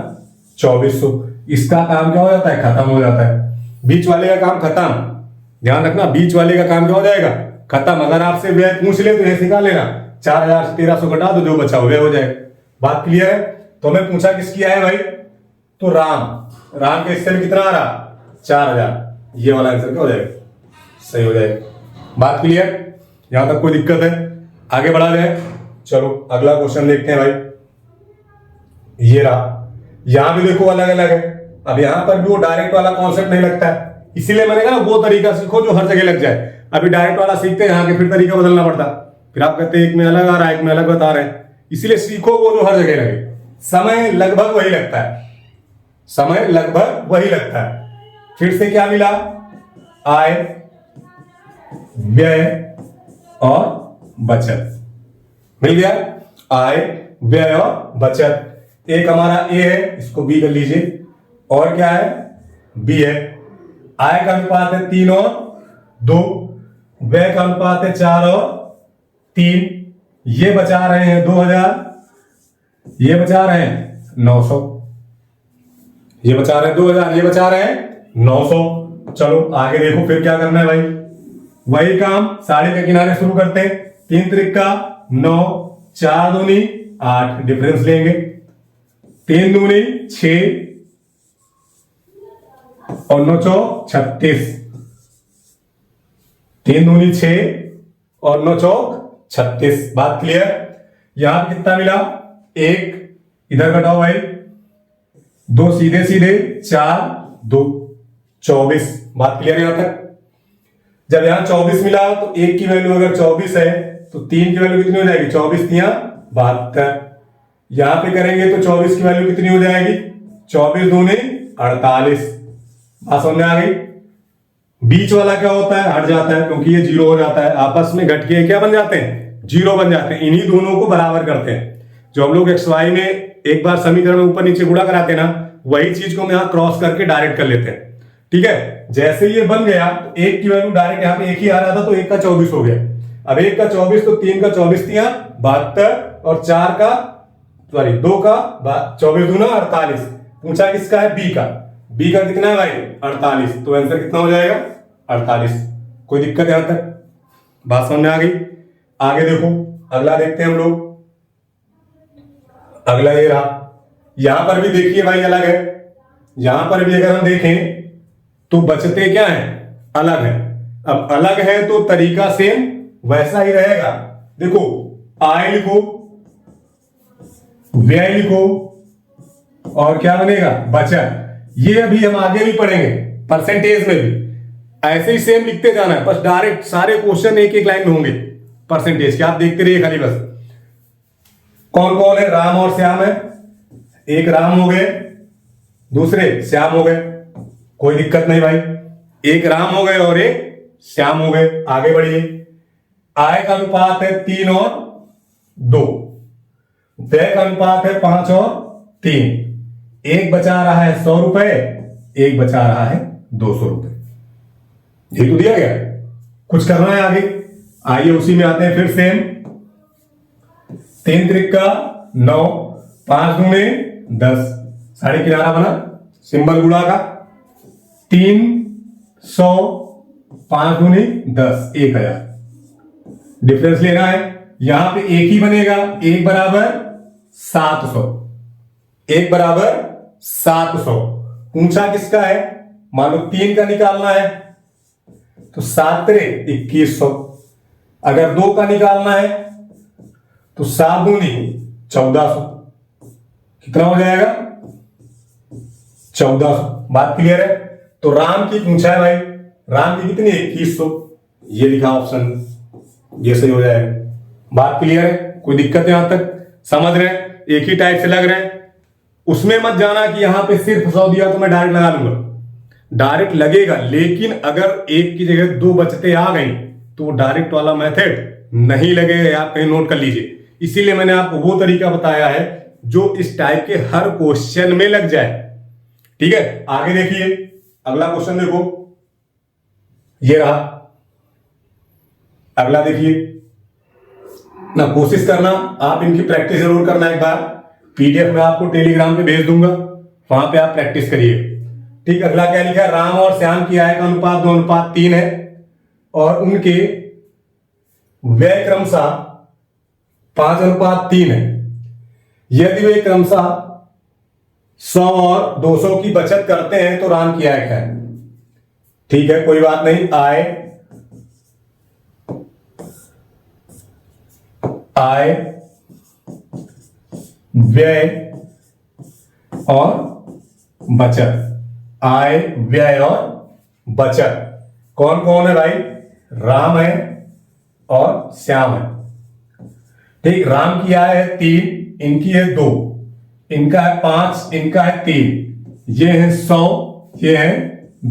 2400। इसका काम क्या हो जाता है, खत्म हो जाता है, बीच वाले का काम खत्म। ध्यान रखना, बीच वाले का काम क्या हो जाएगा, खत्म। अगर आपसे व्यय पूछ ले तो ऐसे निकाल लेना, 4000 से 1300 घटा दो, जो बचा व्यय हो जाएगा। बात क्लियर है? तो हमें पूछा किसकी आय भाई, तो राम के हिस्से में कितना आ रहा, 4000। ये वाला आंसर क्या हो जाएगा, सही हो जाएगा। बात क्लियर? यहां तक कोई दिक्कत है? आगे बढ़ा जाए, चलो अगला क्वेश्चन देखते हैं भाई। ये रहा, यहां भी देखो अलग अलग है। अब यहां पर भी वो डायरेक्ट वाला कॉन्सेप्ट नहीं लगता है, इसीलिए मैंने कहा वो तरीका सीखो जो हर जगह लग जाए। अभी डायरेक्ट वाला सीखते हैं, यहाँ के फिर तरीका बदलना पड़ता, फिर आप कहते हैं एक में अलग आ रहा है, एक में अलग बता रहे हैं। इसीलिए सीखो वो जो हर जगह लगे, समय लगभग वही लगता है, समय लगभग वही लगता है। फिर से क्या मिला, आय व्यय और बचत मिल गया, आय व्यय और बचत। एक हमारा ए है, इसको बी कर लीजिए, और क्या है, बी है। आय का अनुपात है 3 और 2, व्यय का अनुपात है 4 और 3। ये बचा रहे हैं 2000, ये बचा रहे हैं 900, ये बचा रहे हैं 2000, ये बचा रहे हैं 900। चलो आगे देखो फिर क्या करना है भाई, वही काम साढ़े के किनारे शुरू करते हैं। 3 त्रिक 9, 4 दूनी 8, डिफरेंस लेंगे, 3 दूनी 6 और 9 चौक 36, 3 दूनी 6 और 9 चौक 36। बात क्लियर? यहां पर कितना मिला, 1, इधर घटाओ भाई, 2 सीधे सीधे 4 2 24। बात क्लियर यहां तक? जब यहां 24 मिला तो 1 की वैल्यू अगर 24 है तो 3 की वैल्यू कितनी हो जाएगी, 24 3 72। यहां पे करेंगे तो 24 की वैल्यू कितनी हो जाएगी, 24 दूनी 48। बात समझ में आ गई? बीच वाला क्या होता है, हट जाता है, क्योंकि ये 0 हो जाता है, आपस में घट के क्या बन जाते हैं, 0 बन जाते हैं। इन्हीं दोनों को बराबर करते हैं। जो हम लोग XY में एक बार समीकरण में ऊपर नीचे गुणा कराते ना, वही चीज को हम यहाँ क्रॉस करके डायरेक्ट कर लेते हैं। ठीक है, जैसे ये बन गया तो एक की वैल्यू डायरेक्ट यहाँ पे एक ही आ रहा था, तो एक का 24 हो गया। अब एक का 24 तो 3 का 24 तिया 72 और 4 का 2 का 24 दूना 48। पूछा किसका है? बी का। बी का कितना है भाई? 48। तो आंसर कितना हो जाएगा? 48। कोई दिक्कत है यहां तक? बात समझ में आ गई? आगे देखो, अगला देखते हैं हम लोग। अगला ये रहा, यहां पर भी देखिए भाई अलग है। यहां पर भी अगर हम देखें तो बचते क्या है? अलग है। अब अलग है तो तरीका सेम वैसा ही रहेगा। देखो, आय लिखो, व्यय लिखो और क्या बनेगा? बचत। ये अभी हम आगे भी पढ़ेंगे परसेंटेज में भी ऐसे ही सेम लिखते जाना है, बस डायरेक्ट सारे क्वेश्चन एक एक लाइन में होंगे परसेंटेज के, आप देखते रहिए खाली बस। कौन कौन है? राम और श्याम है। एक राम हो गए, दूसरे श्याम हो गए, कोई दिक्कत नहीं भाई। एक राम हो गए और एक श्याम हो गए। आगे बढ़िए। आय का अनुपात है 3 और 2, व्यय का अनुपात है 5 और 3। एक बचा रहा है 100 रुपए, एक बचा रहा है 200 रुपए। ये तो दिया गया, कुछ करना है आगे। आइए उसी में आते हैं फिर सेम। 3 त्रिक का 9, 5 दूने 10, साढ़े किनारा बना सिंबल गुणा का। 300, 5 दूनी 10, 1000। डिफरेंस लेना है, यहां पे एक ही बनेगा। 1 बराबर 700, 1 बराबर 700। पूछा किसका है? मान लो 3 का निकालना है तो 7 त्रे 2100। अगर 2 का निकालना है तो 7 दूनी 1400। कितना हो जाएगा? 1400। बात क्लियर है? तो राम की पूछा है भाई, राम की कितनी? 2100। ये लिखा ऑप्शन, ये सही हो जाएगा। बात क्लियर है? कोई दिक्कत है यहां तक? समझ रहे हैं? एक ही टाइप से लग रहे हैं। उसमें मत जाना कि यहां पे सिर्फ 100 दिया तो मैं डायरेक्ट लगा लूंगा। डायरेक्ट लगेगा, लेकिन अगर एक की जगह 2 बचते आ गई तो वो डायरेक्ट वाला मेथड नहीं लगेगा। आप कहीं नोट कर लीजिए। इसीलिए मैंने आपको वो तरीका बताया है जो इस टाइप के हर क्वेश्चन में लग जाए। ठीक है, आगे देखिए। अगला क्वेश्चन देखो, ये रहा। अगला देखिए ना, कोशिश करना आप इनकी प्रैक्टिस जरूर करना। एक बार पीडीएफ में आपको टेलीग्राम पे भेज दूंगा, वहां पे आप प्रैक्टिस करिए। ठीक, अगला क्या लिखा है? राम और श्याम की आय का अनुपात 2:3 है और उनके व्यय क्रमशः 5:3 है। यदि वे क्रमशः 100 और 200 की बचत करते हैं तो राम की आय क्या है? ठीक है, कोई बात नहीं। आय, व्यय और बचत। आय, व्यय और बचत। कौन कौन है भाई? राम है और श्याम है। ठीक, राम की आय है 3, इनकी है 2, इनका है 5, इनका है 3। ये है 100, ये है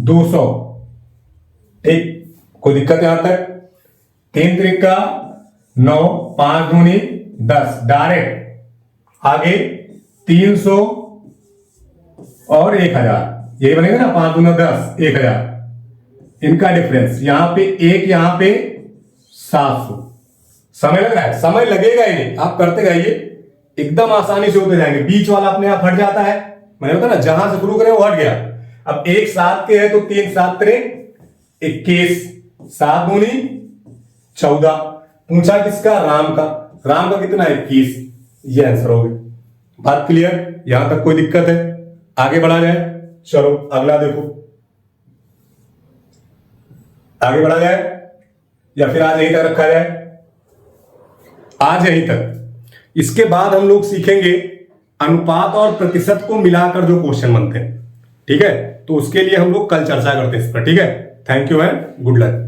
200। ठीक, कोई दिक्कत यहां तक? 3 त्रिक का 9, 5 दूनी 10, डायरेक्ट। आगे 300 और 1000, यही बनेगा ना? 5 दूना 10, 1000। इनका डिफरेंस यहां पे 1, यहां पे 700। समय लग रहा है? समय लगेगा ही नहीं, आप करते जाइए, एकदम आसानी से होते जाएंगे। बीच वाला अपने आप हट जाता है। मैंने बताया ना, जहां से शुरू करें वो हट गया। अब 1 7 के है तो 3 7 त्रे 21, 7 दूनी 14। पूछा किसका? राम का। राम का कितना? 21। ये आंसर हो गया। बात क्लियर? यहां तक कोई दिक्कत है? आगे बढ़ा जाए? चलो अगला देखो। आगे बढ़ा जाए या फिर आज यहीं तक रखा जाए? आज यहीं तक। इसके बाद हम लोग सीखेंगे अनुपात और प्रतिशत को मिलाकर जो क्वेश्चन बनते हैं। ठीक है, तो उसके लिए हम लोग कल चर्चा करते हैं इस पर। ठीक है, thank you and good luck.